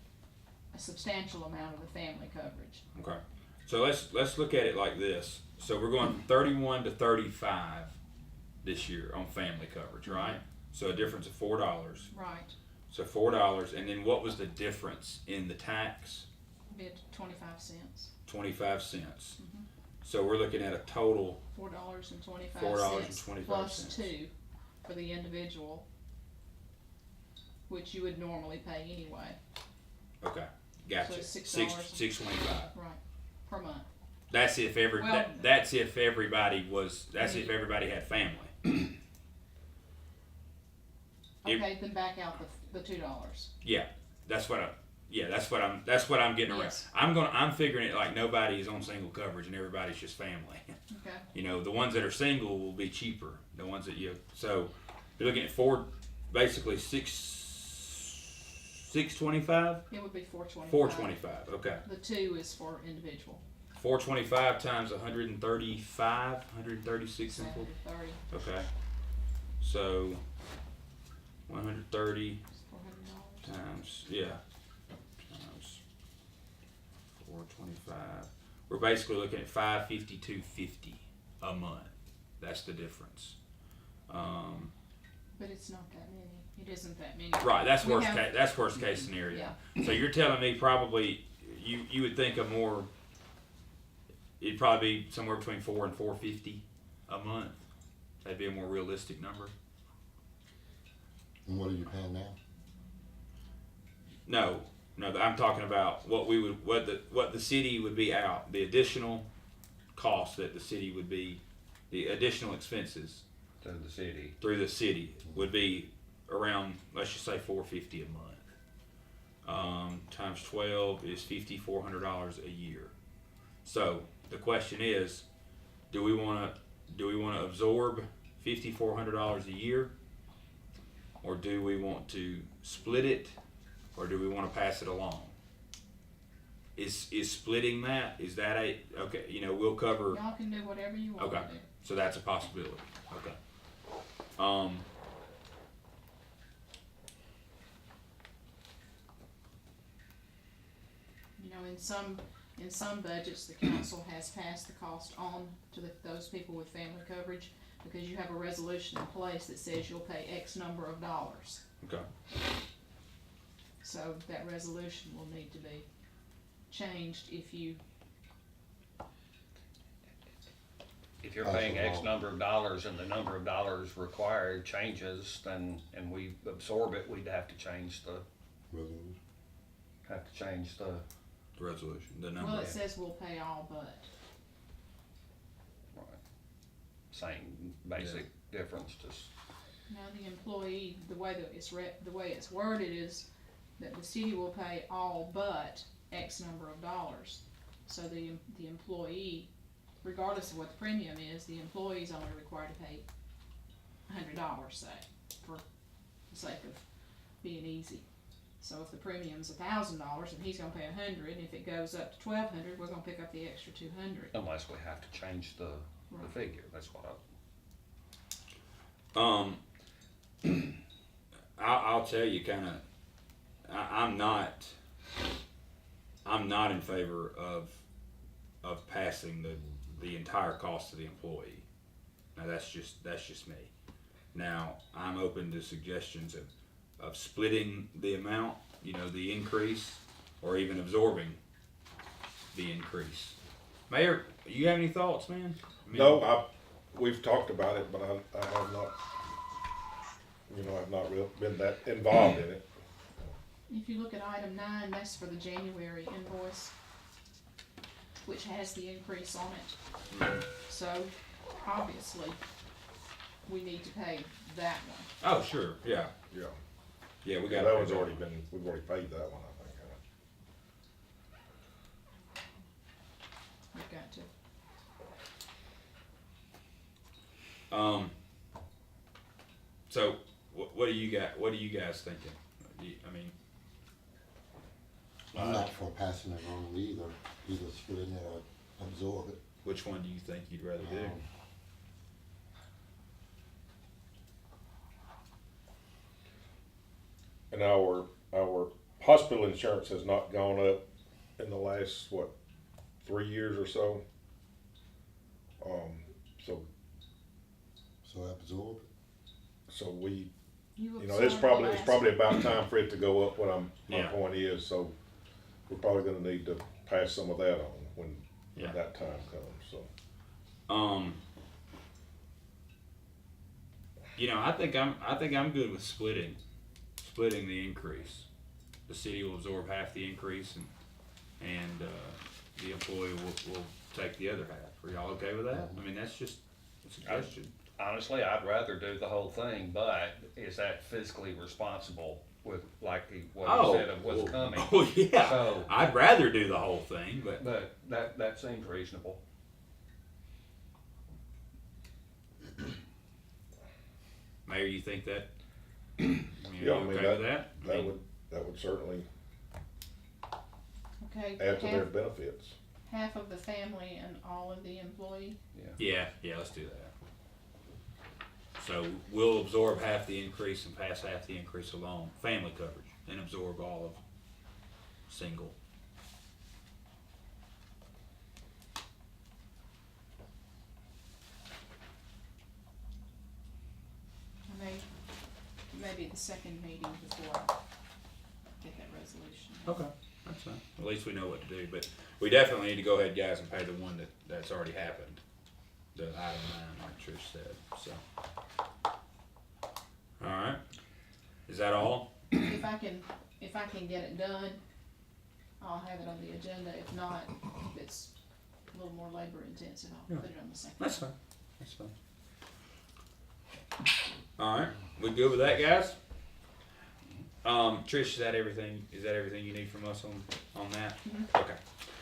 a substantial amount of the family coverage. Okay. So let's look at it like this. So we're going from 31 to 35 this year on family coverage, right? So a difference of $4. Right. So $4, and then what was the difference in the tax? Be at 25 cents. 25 cents. So we're looking at a total $4.25 $4.25 plus 2 for the individual, which you would normally pay anyway. Okay, gotcha. So it's $6. $6.25. Right. Per month. That's if Well- that's if everybody was. That's if everybody had family. It- Okay, then back out the $2. Yeah, that's what I'm getting around. Yes. I'm figuring it like nobody is on single coverage and everybody's just family. Okay. You know, the ones that are single will be cheaper. The ones that so you're looking at basically $6.25. It would be $4.25. $4.25. Okay. The 2 is for individual. $4.25 times 135, 136 So simple. 30. Okay. So 130 $400. times times 425. We're basically looking at $552.50 a month. That's the difference. But it's not that many. It isn't that many. Right. That's We worst have- case. That's worst case scenario. Yeah. So you're telling me probably you would think a more. It'd probably be somewhere between $4 and $4.50 a month. That'd be a more realistic number. And what are you paying now? No, I'm talking about what the city would be out, the additional cost that the city would be, the additional expenses To the city. through the city would be around, let's just say $450 a month. Times 12 is $5,400 a year. So the question is, do we want to absorb $5,400 a year, or do we want to split it, or do we want to pass it along? Is splitting that, is that okay? You know, we'll cover. Y'all can do whatever you want Okay, to do. so that's a possibility. Okay. You know, in some budgets, the council has passed the cost on to those people with family coverage, because you have a resolution in place that says you'll pay X number of dollars. Okay. So that resolution will need to be changed if you, If you're Pass paying it X along. number of dollars and the number of dollars required changes, then, and we absorb it, we'd have to change the The resolution, the number. well, it says we'll pay all but. same basic difference, just. Now, the employee, the way that the way it's worded is that the city will pay all but X number of dollars. So the employee, regardless of what the premium is, the employee's only required to pay $100, say, for the sake of being easy. So if the premium's $1,000 and he's gonna pay $100, if it goes up to $1,200, we're gonna pick up the extra $200. Unless we have to change the Right. figure, that's what I'll tell you, kind of, I'm not in favor of passing the entire cost to the employee. Now that's just me. Now I'm open to suggestions of splitting the amount, you know, the increase, or even absorbing the increase. Mayor, you have any thoughts, man? I mean, No, we've talked about it, but I have not, I've not really been that involved in it. If you look at item 9, that's for the January invoice, which has the increase on it. So, obviously, we need to pay that one. Oh, sure, yeah, Yeah. yeah, we got That one's already we've already paid that one, I think. We've got to. So, what do you guys thinking? I mean, I'm not for passing it on either. either split it or absorb it. Which one do you think you'd rather do? And our hospital insurance has not gone up in the last, 3 years or so. So absorb it. So we, You it's probably about time for it to go up, my Yeah. point is, so we're probably gonna need to pass some of that on when Yeah. that time comes, so. I think I'm good with splitting the increase. The city will absorb half the increase and the employee will take the other half. Are y'all okay with that? I mean, that's just a suggestion. Honestly, I'd rather do the whole thing, but is that fiscally responsible with, like, what you said of what's coming? Oh, yeah. So- I'd rather do the whole thing, but But that seems reasonable. Mayor, you think that? Yeah, You okay with that? I mean, that would certainly Okay, add to their benefits. half of the family and all of the employee. Yeah, let's do that. So we'll absorb half the increase and pass half the increase along, family coverage, and absorb all of single. Maybe the second meeting before I get that resolution. Okay, that's fine. At least we know what to do, but we definitely need to go ahead, guys, and pay the one that's already happened. The item 9, like Trish said, so. Alright, is that all? If I can get it done, I'll have it on the agenda. If not, if it's a little more labor intensive, I'll put it on the second. That's fine, that's fine. Alright, we good with that, guys? Trish, is that everything you need from us on that? Okay.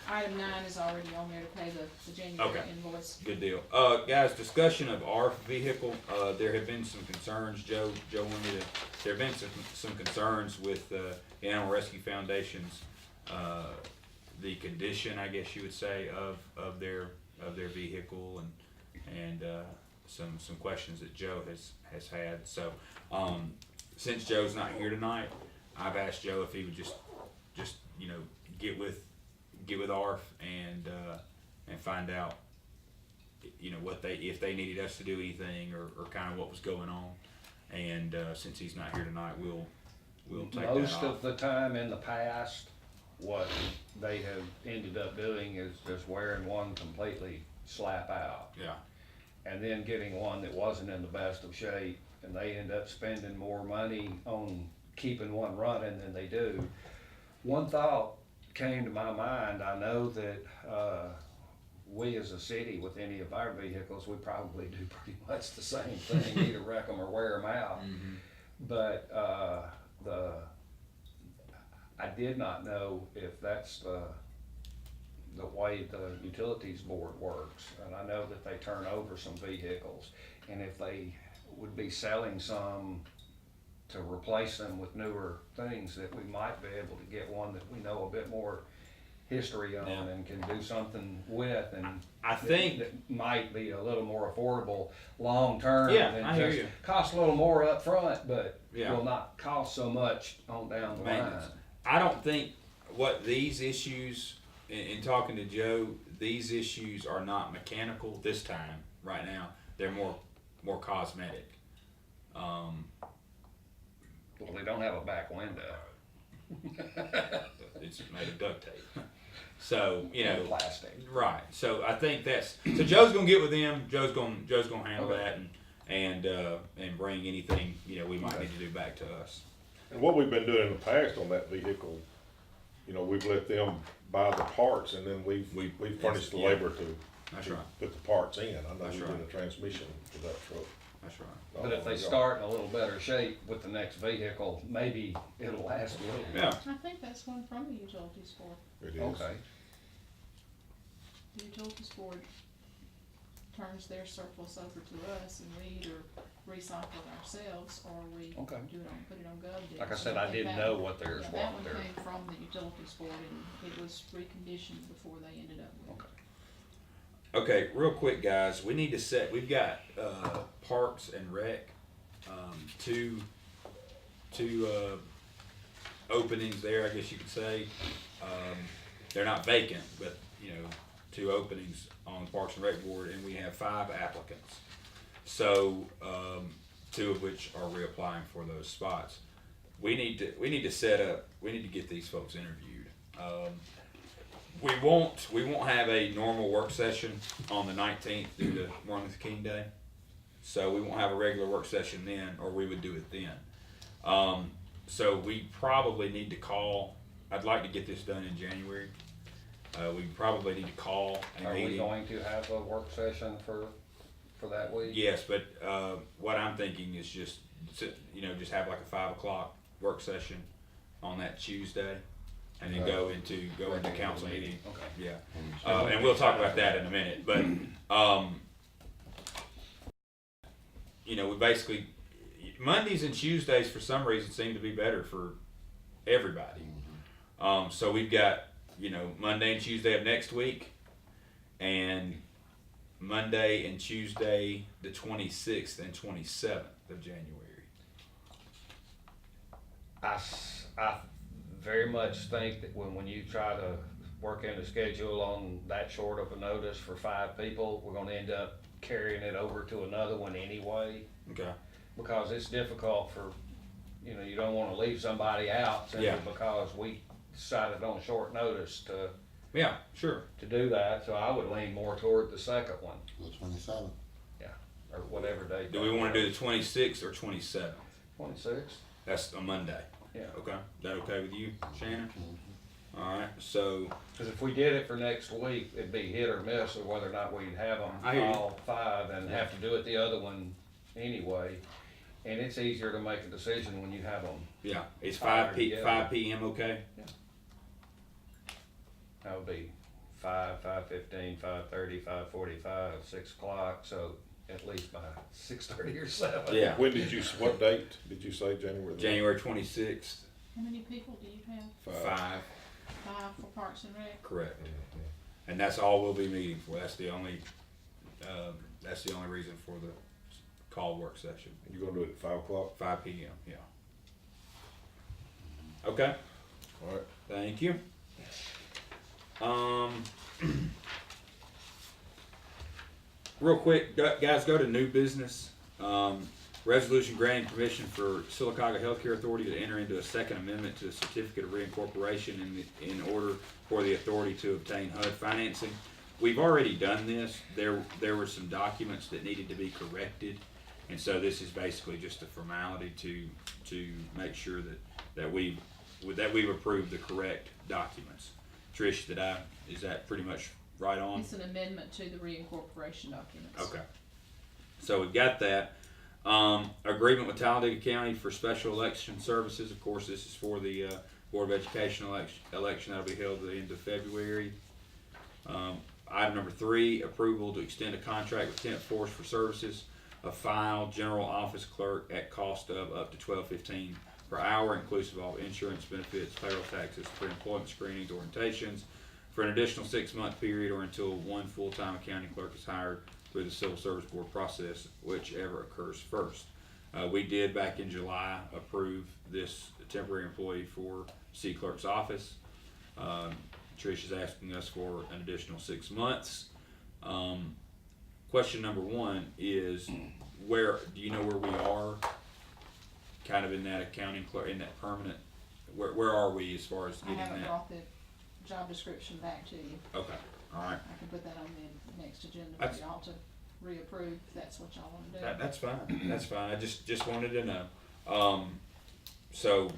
Item 9 is already on there to pay the January Okay. invoice. Good deal. Guys, discussion of our vehicle, there have been some concerns, Joe wanted to, there have been some concerns with, the Animal Rescue Foundation's, the condition, I guess you would say, of their vehicle and some questions that Joe has had. So, since Joe's not here tonight, I've asked Joe if he would just, get with ARF and find out, if they needed us to do anything or kind of what was going on. And since he's not here tonight, we'll take that off. Most of the time in the past, what they have ended up doing is just wearing one completely slap out. Yeah. And then getting one that wasn't in the best of shape, and they end up spending more money on keeping one running than they do. One thought came to my mind. I know that we as a city, with any of our vehicles, we probably do pretty much the same thing, either wreck them or wear them out. Mm-hmm. But I did not know if that's the way the utilities board works. And I know that they turn over some vehicles, and if they would be selling some to replace them with newer things, that we might be able to get one that we know a bit more history on Yeah. and can do something with, and I think that might be a little more affordable long-term. Yeah, than I hear just you. cost a little more up front, but Yeah. will not cost so much on down the Maintenance. line. I don't think what these issues, in talking to Joe, these issues are not mechanical this time, right now. They're more cosmetic. Well, they don't have a back window. It's made of duct tape. So, And plastic. right. So I think so Joe's gonna get with them. Joe's gonna handle Okay. that and bring anything, we might need to do back to us. And what we've been doing in the past on that vehicle, we've let them buy the parts and then we've furnished the yeah. labor to That's right. put the parts in. I know That's we right. did a transmission for that truck. That's right. But if they start in a little better shape with the next vehicle, maybe it'll last a little bit. Yeah. I think that's one from the utilities board. It is. Okay. The utilities board turns their surplus over to us, and we either recycle it ourselves, or we Okay. do it on, put it on GovDeals. Like I said, I think didn't that know one- what theirs, Yeah, that what one their, came from the utilities board, and it was reconditioned before they ended up with it. okay. Okay, real quick, guys, we need to set, we've got, Parks and Rec, two, openings there, I guess you could say. They're not vacant, but, you know, two openings on the Parks and Rec board, and we have 5 applicants. So, 2 of which are reapplying for those spots. We need to set up, we need to get these folks interviewed. We won't have a normal work session on the 19th due to Martin Luther King Day. So we won't have a regular work session then, or we would do it then. So we probably need to call, I'd like to get this done in January. We probably need to call a Are we meeting. going to have a work session for that week? Yes, but what I'm thinking is just have like a 5 o'clock work session on that Tuesday, and then go into council meeting. Okay. Yeah, and we'll talk about that in a minute. But we basically Mondays and Tuesdays for some reason seem to be better for everybody. So we've got Monday and Tuesday of next week, and Monday and Tuesday the 26th and 27th of January. I very much think that when you try to work in a schedule on that short of a notice for 5 people, we're gonna end up carrying it over to another one anyway. Okay. Because it's difficult for, you don't wanna leave somebody out simply Yeah. because we decided on short notice to Yeah, sure. do that, so I would lean more toward the second one, The 27th. or whatever date. Do we want to do the 26th or 27th? 26th? That's a Monday. Yeah. Okay. Is that okay with you, Shannon? All right. So, Because if we did it for next week, it'd be hit or miss of whether or not we'd have them I hear you. all 5 and have to do it the other one anyway. And it's easier to make a decision when you have them. yeah, it's 5 5 p.m. Okay. That would be 5, 5:15, 5:30, 5:45, 6 o'clock, so at least by 6:30 or 7. Yeah. What date did you say, January? January 26th. How many people do you have? 5. 5 for Parks and Rec? Correct. And that's all we'll be meeting for. That's the only reason for the call work session. You gonna do it at 5 o'clock? 5 p.m. Yeah. Okay. All right. Thank you. Real quick, guys, go to new business. Resolution granting permission for Sylacauga Healthcare Authority to enter into a second amendment to the certificate of reincorporation in order for the authority to obtain HUD financing. We've already done this. There were some documents that needed to be corrected, and so this is basically just a formality to make sure that we've approved the correct documents. Trish, is that pretty much right on? It's an amendment to the reincorporation documents. Okay. So we've got that. Agreement with Talladega County for special election services. Of course, this is for the Board of Education election that'll be held at the end of February. Item number 3, approval to extend a contract with Temp Force for services of file general office clerk at cost of up to $12.15 per hour, inclusive of all insurance, benefits, payroll taxes, pre-employment screenings, orientations, for an additional 6-month period or until one full-time accounting clerk is hired through the Civil Service Board process, whichever occurs first. We did back in July approve this temporary employee for C Clerk's office. Trish is asking us for an additional 6 months. Question number 1 is, do you know where we are kind of in that accounting clerk, in that permanent, where are we as far as I getting haven't that? brought the job description back to you. Okay, all right. I can put that on the next agenda That's- for y'all to reapprove if that's what y'all wanna do. That's fine. That's fine. I just wanted to know. So,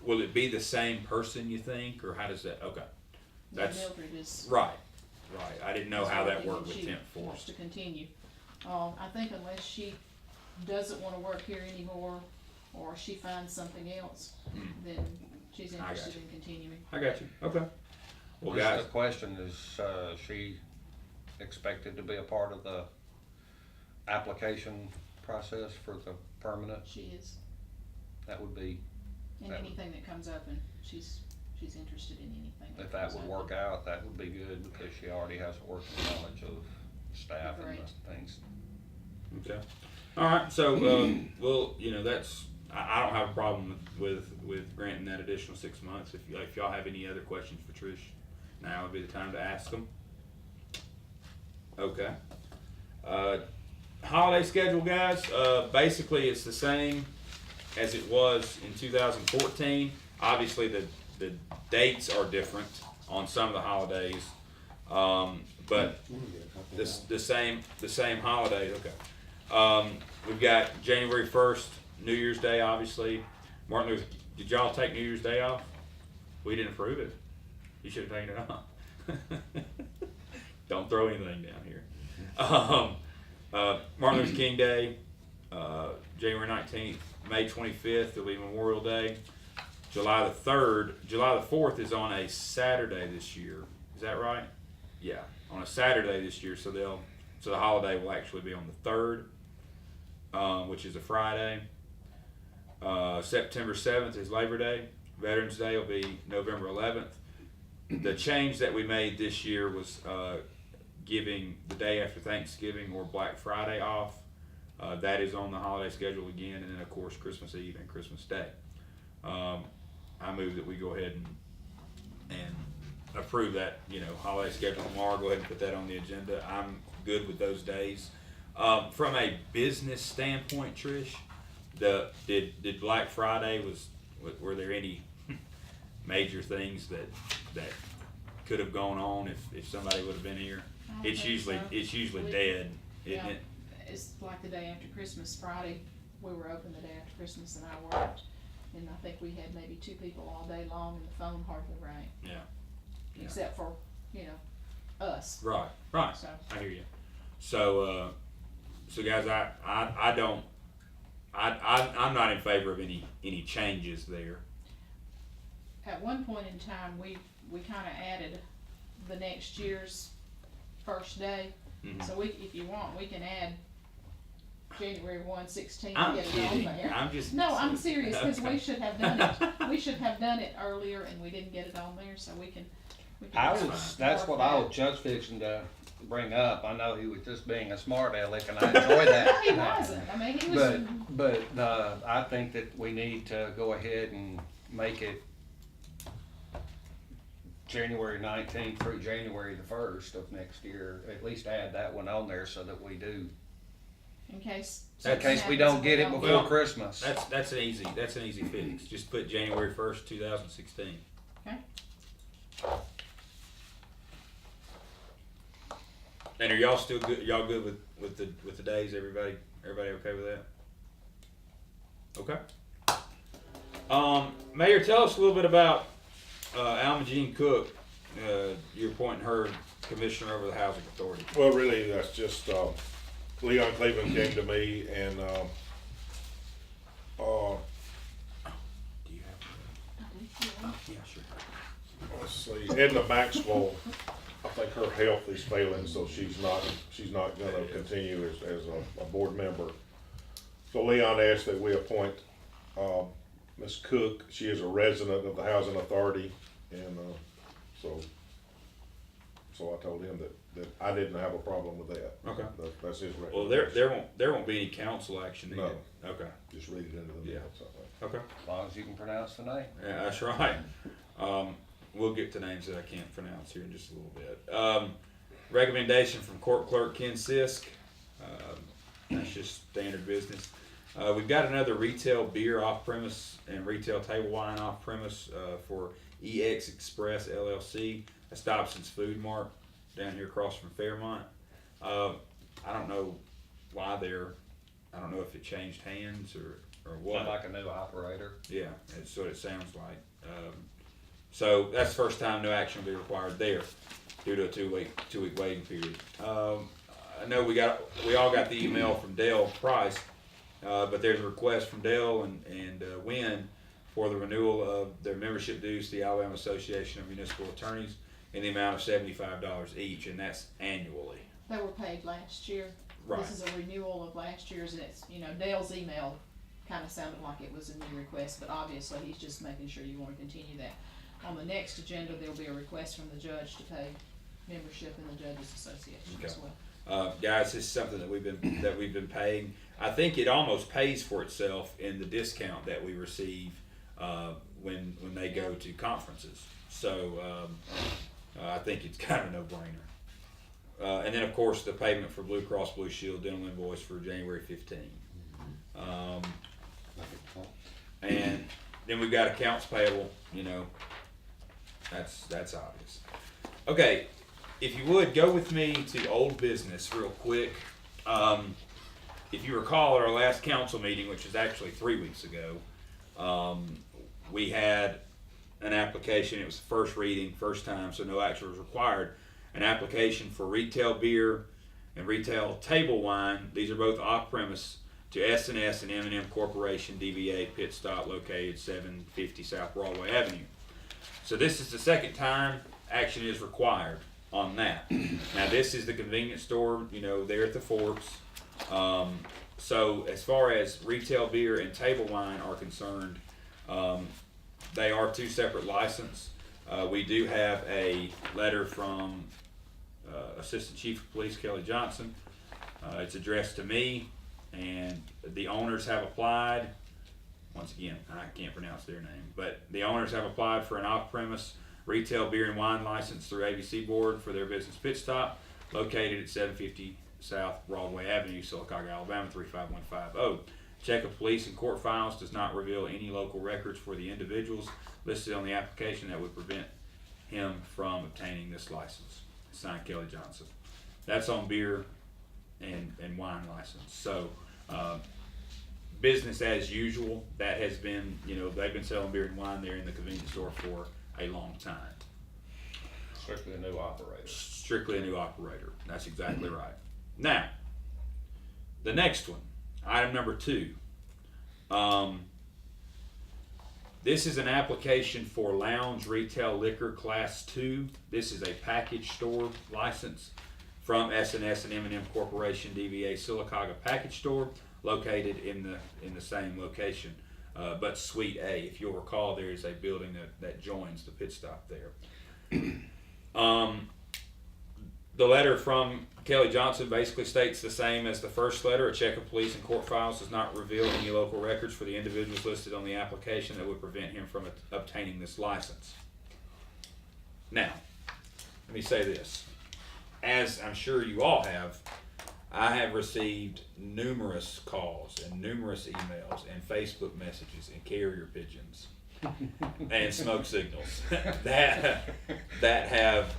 will it be the same person, you think, or how does that? Okay, No, that's Mildred is. right. I didn't know how that working worked and with she Temp wants Force. to continue. I think unless she doesn't wanna work here anymore, or she finds something else, then she's I got interested you. in continuing. I got you. Okay. Well, Just guys, the question is, she expected to be a part of the application process for the permanent? She is, That would be, and That- anything that comes up, and she's interested in anything. if that would comes work up. out, that would be good because she already has a working knowledge of staff and Great. the things. Okay. All right. So, well, that's I don't have a problem with granting that additional 6 months. If y'all have any other questions for Trish, now would be the time to ask them. Okay. Holiday schedule, guys. Basically, it's the same as it was in 2014. Obviously, the dates are different on some of the holidays, but the same holidays. Okay. We've got January 1st, New Year's Day, obviously. Martin Luther. Did y'all take New Year's Day off? We didn't approve it. You should have taken it off. Don't throw anything down here. Martin Luther King Day, January 19th, May 25th, it'll be Memorial Day. July the 3rd, July the 4th is on a Saturday this year. Is that right? Yeah, on a Saturday this year. So the holiday will actually be on the 3rd, which is a Friday. September 7th is Labor Day. Veterans Day will be November 11th. The change that we made this year was giving the day after Thanksgiving or Black Friday off. That is on the holiday schedule again, and then of course Christmas Eve and Christmas Day. I move that we go ahead and approve that, holiday schedule tomorrow. Go ahead and put that on the agenda. I'm good with those days. From a business standpoint, Trish, did Black Friday were there any major things that could have gone on if somebody would have been here? I don't It's think usually so. dead, isn't Yeah. it? It's like the day after Christmas, Friday, we were open the day after Christmas and I worked. And I think we had maybe 2 people all day long and the phone hardly rang, Yeah. Yeah. except for, us, Right. so. I hear you. So guys, I'm not in favor of any changes there. At one point in time, we kinda added the next year's first day. Mhm. So if you want, we can add January 1/16 I'm and get it kidding. on there. I'm just. No, I'm serious, cause Okay. we should have done it, we should have done it earlier and we didn't get it on there, so we can. That's what I was just fixing to bring up. I know he was just being a smart aleck and I enjoy that. No, he wasn't, I mean, he was. But I think that we need to go ahead and make it January 19th through January the 1st of next year. At least add that one on there so that we do, In case. in something case we happens don't and get it don't before Well, Christmas. That's an easy fix. Just put January 1st, 2016. Okay. And are y'all still good? Y'all good with the days? Everybody okay with that? Okay. Mayor, tell us a little bit about Alma Jean Cook. You're appointing her commissioner over the housing authority. Well, really, that's just, Leon Cleveland came to me and, Do you have? Yeah, sure. let's see, Edna Maxwell, I think her health is failing, so she's not gonna continue as a board member. So Leon asked that we appoint, Ms. Cook. She is a resident of the housing authority, and, so I told him that I didn't have a problem with that. Okay. That's his Well, recommendation. there won't be any council action needed. No. Okay. Just read it into the Yeah. minutes, I think. Okay. As long as you can pronounce the name. Yeah, that's right. We'll get to names that I can't pronounce here in just a little bit. Recommendation from Court Clerk Ken Sisk. That's just standard business. We've got another retail beer off premise and retail table wine off premise for EX Express LLC. That's Dobson's Food Mart down here across from Fairmont. I don't know why I don't know if it changed hands or what. Like a new operator. Yeah, that's what it sounds like. So that's the first time no action will be required there due to a two week waiting period. I know we all got the email from Dale Price, but there's a request from Dale and Wynn for the renewal of their membership dues to the Alabama Association of Municipal Attorneys in the amount of $75 each, and that's annually. They were paid last year. Right. This is a renewal of last year's, and it's, Dale's email kinda sounded like it was a new request, but obviously he's just making sure you wanna continue that. On the next agenda, there'll be a request from the judge to pay membership in the Judges Association as Okay. well. Guys, this is something that we've been paying. I think it almost pays for itself in the discount that we receive when they go to conferences. So I think it's kind of a no-brainer. And then of course the payment for Blue Cross Blue Shield dental invoice for January 15. And then we've got accounts payable. That's obvious. Okay. If you would, go with me to old business real quick. If you recall at our last council meeting, which was actually 3 weeks ago, we had an application. It was the first reading, first time, so no action was required. An application for retail beer and retail table wine. These are both off-premise to S&S and M&M Corporation, DBA Pit Stop, located 750 South Broadway Avenue. So this is the second time action is required on that. Now this is the convenience store, there at the Forks. So as far as retail beer and table wine are concerned, they are two separate licenses. We do have a letter from Assistant Chief of Police Kelly Johnson. It's addressed to me, and the owners have applied. Once again, I can't pronounce their name, but the owners have applied for an off-premise retail beer and wine license through ABC Board for their business Pit Stop, located at 750 South Broadway Avenue, Sylacauga, Alabama 35150. Check of police and court files does not reveal any local records for the individuals listed on the application that would prevent him from obtaining this license. Signed, Kelly Johnson. That's on beer and wine license. So business as usual. That has been, they've been selling beer and wine there in the convenience store for a long time. Strictly a new operator. Strictly a new operator. That's exactly right. Now, the next one, item number 2. This is an application for lounge retail liquor class 2. This is a package store license from S&S and M&M Corporation, DBA Sylacauga Package Store, located in the same location. But Suite A, if you'll recall, there is a building that joins the Pit Stop there. The letter from Kelly Johnson basically states the same as the first letter. A check of police and court files does not reveal any local records for the individuals listed on the application that would prevent him from obtaining this license. Now, let me say this. As I'm sure you all have, I have received numerous calls and numerous emails and Facebook messages and carrier pigeons and smoke signals that have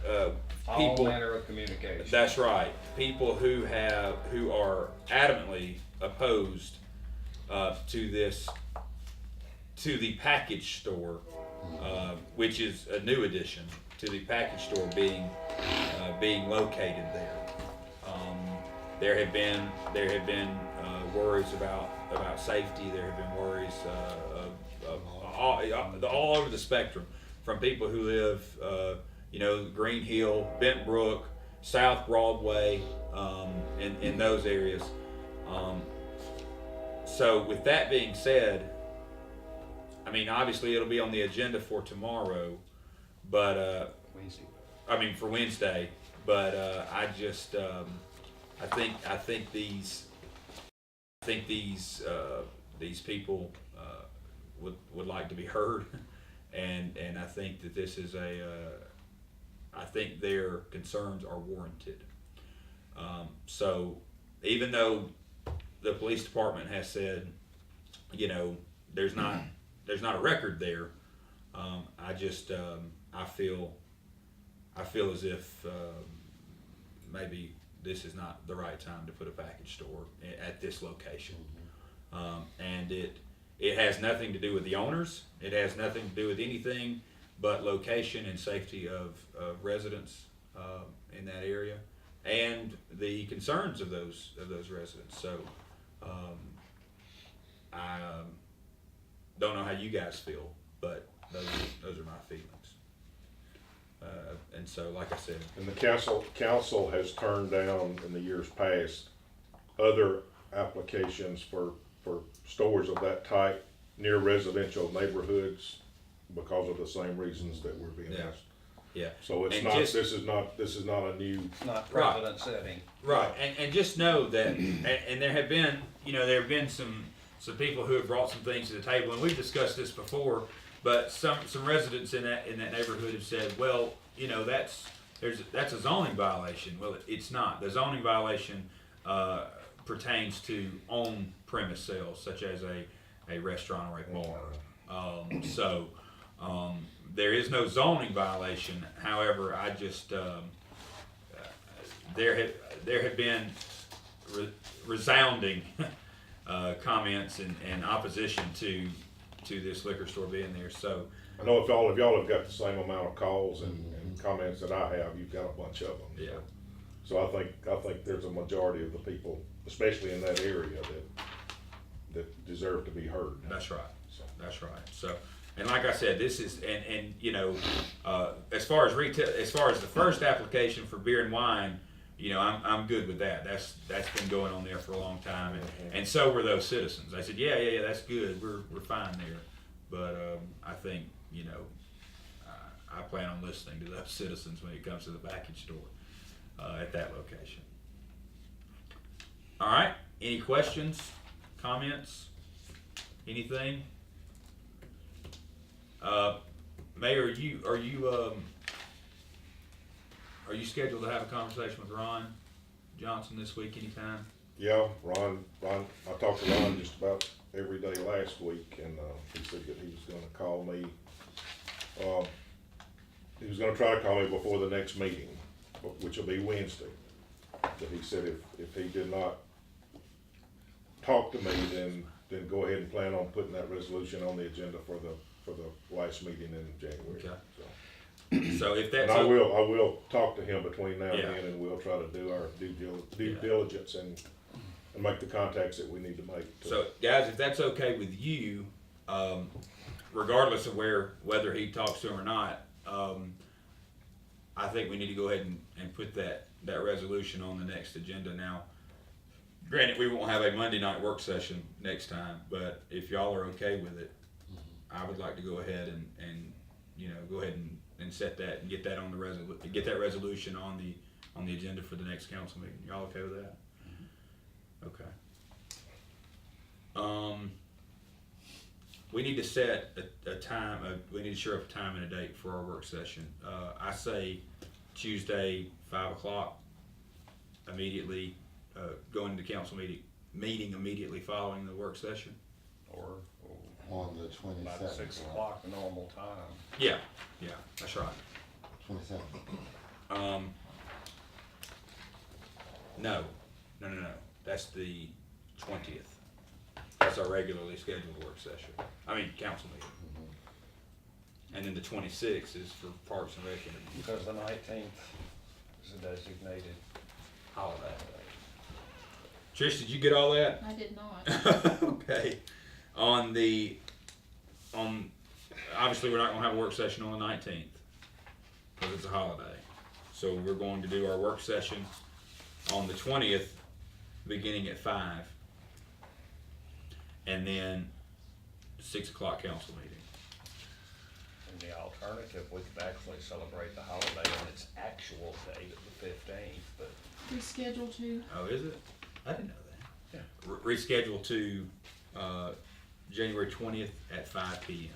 All people. manner of communication. That's right. People who are adamantly opposed to the package store, which is a new addition to the package store being located there. There have been worries about safety. There have been worries all over the spectrum, from people who live, Green Hill, Bent Brook, South Broadway, in those areas. So with that being said, obviously it'll be on the agenda for tomorrow, but Wednesday. for Wednesday. But I think these people would like to be heard, and I think that this is I think their concerns are warranted. So even though the police department has said, there's not a record there, I feel as if maybe this is not the right time to put a package store at this location. And it has nothing to do with the owners. It has nothing to do with anything but location and safety of residents in that area, and the concerns of those residents. So I don't know how you guys feel, but those are my feelings. And so, like I said, And the council has turned down in the years past other applications for stores of that type near residential neighborhoods because of the same reasons that we're being Yeah. asked. Yeah. So it's And not, just- this is not a new, It's not Right. precedent setting. Right, and just know that, and there have been, there have been some people who have brought some things to the table, and we've discussed this before, but some residents in that neighborhood have said, well, that's a zoning violation. Well, it's not. The zoning violation pertains to on-premise sales, such as a restaurant or a bar. There is no zoning violation. However, I just there have been resounding comments and opposition to this liquor store being there. So I know if all of y'all have got the same amount of calls and comments that I have, you've got a bunch of them. yeah, So I think there's a majority of the people, especially in that area, that deserve to be heard. that's right. That's right. So, and like I said, this is and as far as retail, as far as the first application for beer and wine, I'm good with that. That's been going on there for a long time, and so were those citizens. I said, yeah, that's good. We're fine there, but I think I plan on listening to those citizens when it comes to the package store at that location. All right. Any questions, comments, anything? Mayor, are you scheduled to have a conversation with Ron Johnson this week anytime? Yeah, Ron, I talked to Ron just about every day last week, and he said that he was gonna call me. He was gonna try to call me before the next meeting, which will be Wednesday. But he said if he did not talk to me, then go ahead and plan on putting that resolution on the agenda for the last meeting in January. Okay. So if And that's I will talk to him between now and Yeah. then, and we'll try to do our due diligence and make the contacts that we need to make. So, guys, if that's okay with you, regardless of whether he talks to him or not, I think we need to go ahead and put that resolution on the next agenda now. Granted, we won't have a Monday night work session next time, but if y'all are okay with it, I would like to go ahead and go ahead and set that and get that on the get that resolution on the agenda for the next council meeting. Y'all okay with that? Okay. We need to set a time, we need to share up a time and a date for our work session. I say Tuesday, 5 o'clock, immediately, going to council meeting immediately following the work session. Or On the about 27th. 6 o'clock, the normal time. Yeah, that's right. 27th. No, that's the 20th. That's our regularly scheduled work session. I mean, council meeting. And then the 26th is for Parks and Rec interviews. Because the 19th is a designated Holiday. Trish, did you get all that? I did not. Okay. Obviously we're not gonna have a work session on the 19th because it's a holiday. So we're going to do our work session on the 20th, beginning at 5. And then 6 o'clock council meeting. And the alternative, we could actually celebrate the holiday on its actual date of the 15th, but Reschedule to, Oh, is it? I didn't know that. Yeah. Reschedule to, January 20th at 5 p.m.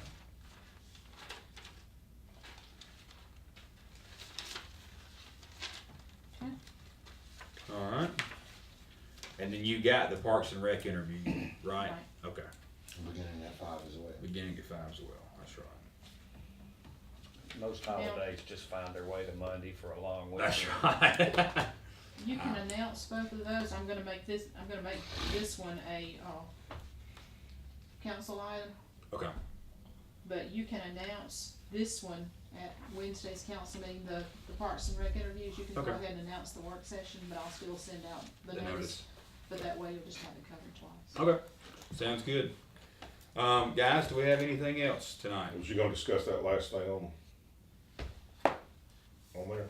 Okay. All right. And then you got the Parks and Rec interview, right? Right. Okay. Beginning at 5 as well. Beginning at 5 as well. That's right. most holidays just find their way to Monday for a long weekend. That's right. You can announce both of those. I'm gonna make this one a, council item, Okay. but you can announce this one at Wednesday's council meeting, the Parks and Rec interviews. You can go Okay. ahead and announce the work session, but I'll still send out the The notice. notice. But that way you'll just have it covered twice. Okay. Sounds good. Guys, do we have anything else tonight? Was you gonna discuss that last thing on there?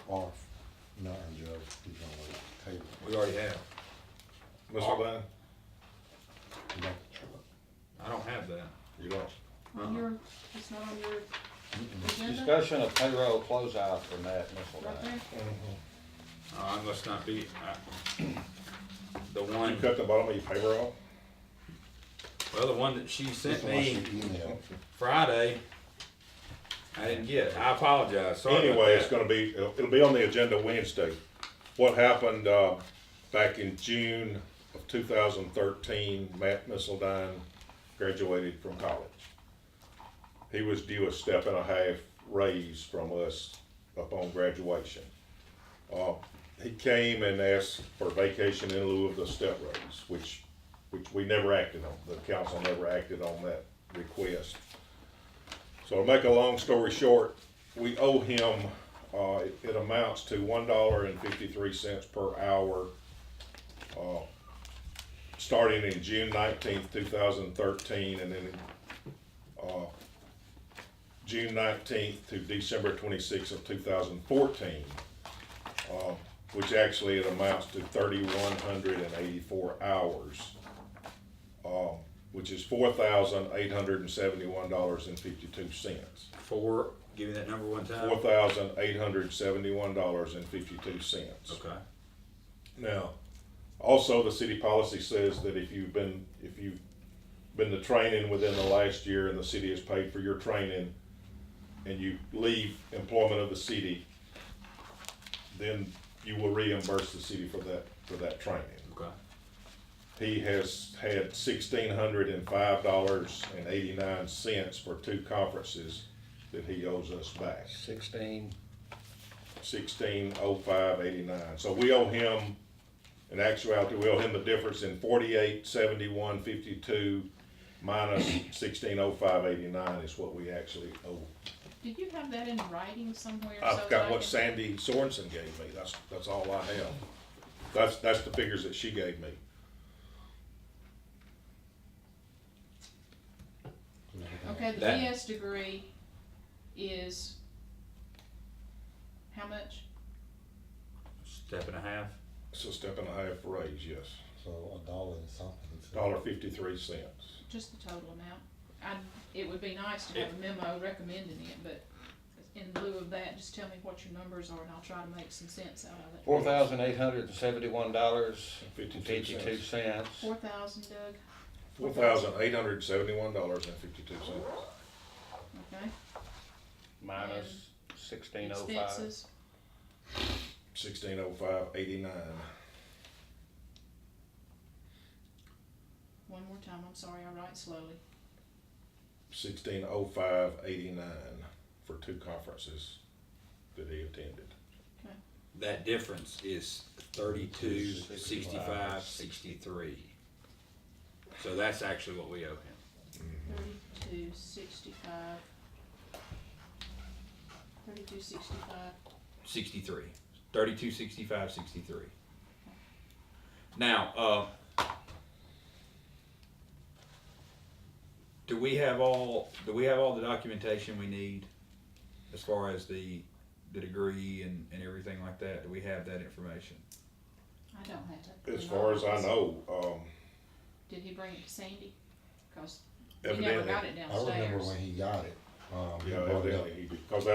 Or, no, Joe, he's gonna wait, table. We already have. Mr. Lane? I don't have that. You don't? On your, it's not on your agenda? Discussion of payroll closeout for Matt Missile. Right there? I must not be, the You one, cut the bottom of your payroll? well, the one that she sent That's why she me emailed. Friday, I didn't get. I apologize. Sorry about Anyway, it's that. gonna be, it'll be on the agenda Wednesday. What happened, back in June of 2013, Matt Missildine graduated from college. He was due a step and a half raise from us upon graduation. He came and asked for vacation in lieu of the step raise, which we never acted on. The council never acted on that request. So to make a long story short, we owe him, it amounts to $1.53 per hour, starting in June 19th, 2013, and then June 19th to December 26th of 2014, which actually it amounts to 3,184 hours, which is $4,871.52. Give me that number one time. $4,871.52. Okay. Now, also the city policy says that if you've been to training within the last year and the city has paid for your training and you leave employment of the city, then you will reimburse the city for that training. Okay. He has had $1,605.89 for 2 conferences that he owes us back. 1605.89. So we owe him, in actuality, we owe him the difference in 4871.52 minus 1605.89 is what we actually owe. Did you have that in writing somewhere? so I've that got I what can- Sandy Sorensen gave me. That's all I have. That's the figures that she gave me. Okay, the That- BS degree is how much? Step and a half. It's a step and a half raise, yes. So $1 and something. $1.53. Just the total amount. It would be nice to have a memo recommending it, but in lieu of that, just tell me what your numbers are and I'll try to make some sense out of it. $4,871.52. 4,000, Doug, $4,871.52. okay? Minus 1605. Expenses, 1605.89. one more time, I'm sorry, I write slowly. 1605.89 for 2 conferences that he attended. That difference is 3265.63. So that's actually what we owe him. 3265. 3265. 63. 3265.63. Now, do we have all the documentation we need as far as the degree and everything like that? Do we have that information? I don't have it. As far as I know, Did he bring it to Sandy? Cause he never evidently, got it I remember downstairs. when he got it. He yeah, brought it up. evidently, because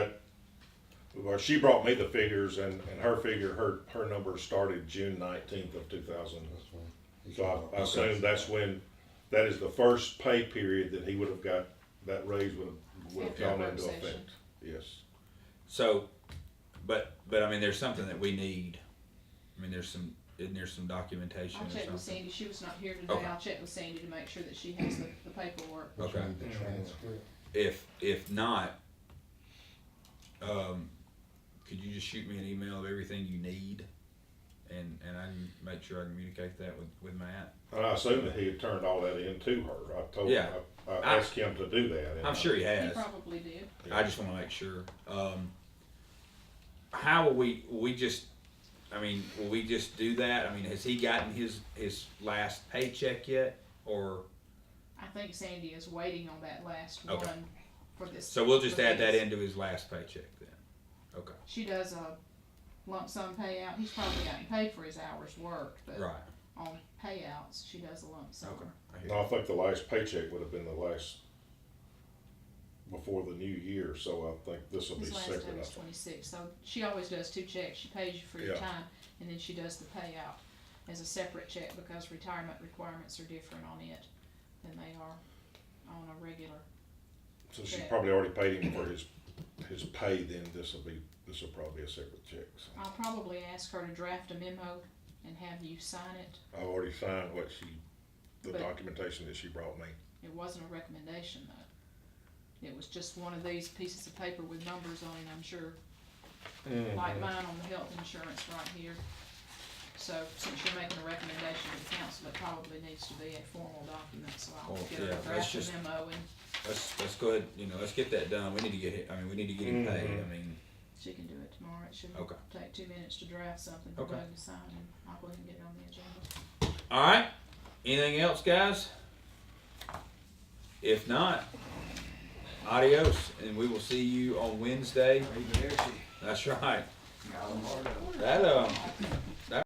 well, she brought me the figures and her figure, her numbers started June 19th of 2000. That's when he So came up. I assume that's when, that is the first pay period that he would have got, that raise would have After a gone work into session. effect. Yes. So, but I mean, there's something that we need. I mean, isn't there some documentation I'll or check with something? Sandy, she was not here today, Okay. I'll check with Sandy to make sure that she has the paperwork. Which Okay. one, the transcript? If not, could you just shoot me an email of everything you need? And I can make sure I communicate that with Matt. And I assume that he had turned all that in to her. I told Yeah. him, I asked him to do that. and I'm sure he He has. probably did. I just wanna make sure. How will we just, I mean, will we just do that? I mean, has he gotten his last paycheck yet? Or, I think Sandy is waiting on that last Okay. one for this. so we'll just for add that this. into his last paycheck then? Okay, She does a lump sum payout, he's probably gotten paid for his hours worked, but right. on payouts, she does a lump sum. Okay. I hear No, I think the last paycheck would have been the last, before the new year, so I think this will be His last separate. day I was think. 26, so she always does two checks. She pays you for your Yeah. time, and then she does the payout as a separate check because retirement requirements are different on it than they are on a regular. So she check. probably already paid him for his pay, then this will probably be a separate check, so. I'll probably ask her to draft a memo and have you sign it. I already signed the But- documentation that she brought me. It wasn't a recommendation though. It was just one of these pieces of paper with numbers on it, I'm sure, like mine on the health insurance right here. So since you're making a recommendation to the council, it probably needs to be a formal document, so I'll Well, get her yeah, to let's draft a just- memo and let's go ahead, let's get that done. We need to get it, we need to get him paid. I mean, she can do it tomorrow. It shouldn't Okay. take 2 minutes to draft something for Okay. Doug to sign, and I'll go ahead and get it on the agenda. all right. Anything else, guys? If not, adios, and we will see you on Wednesday. That's right. That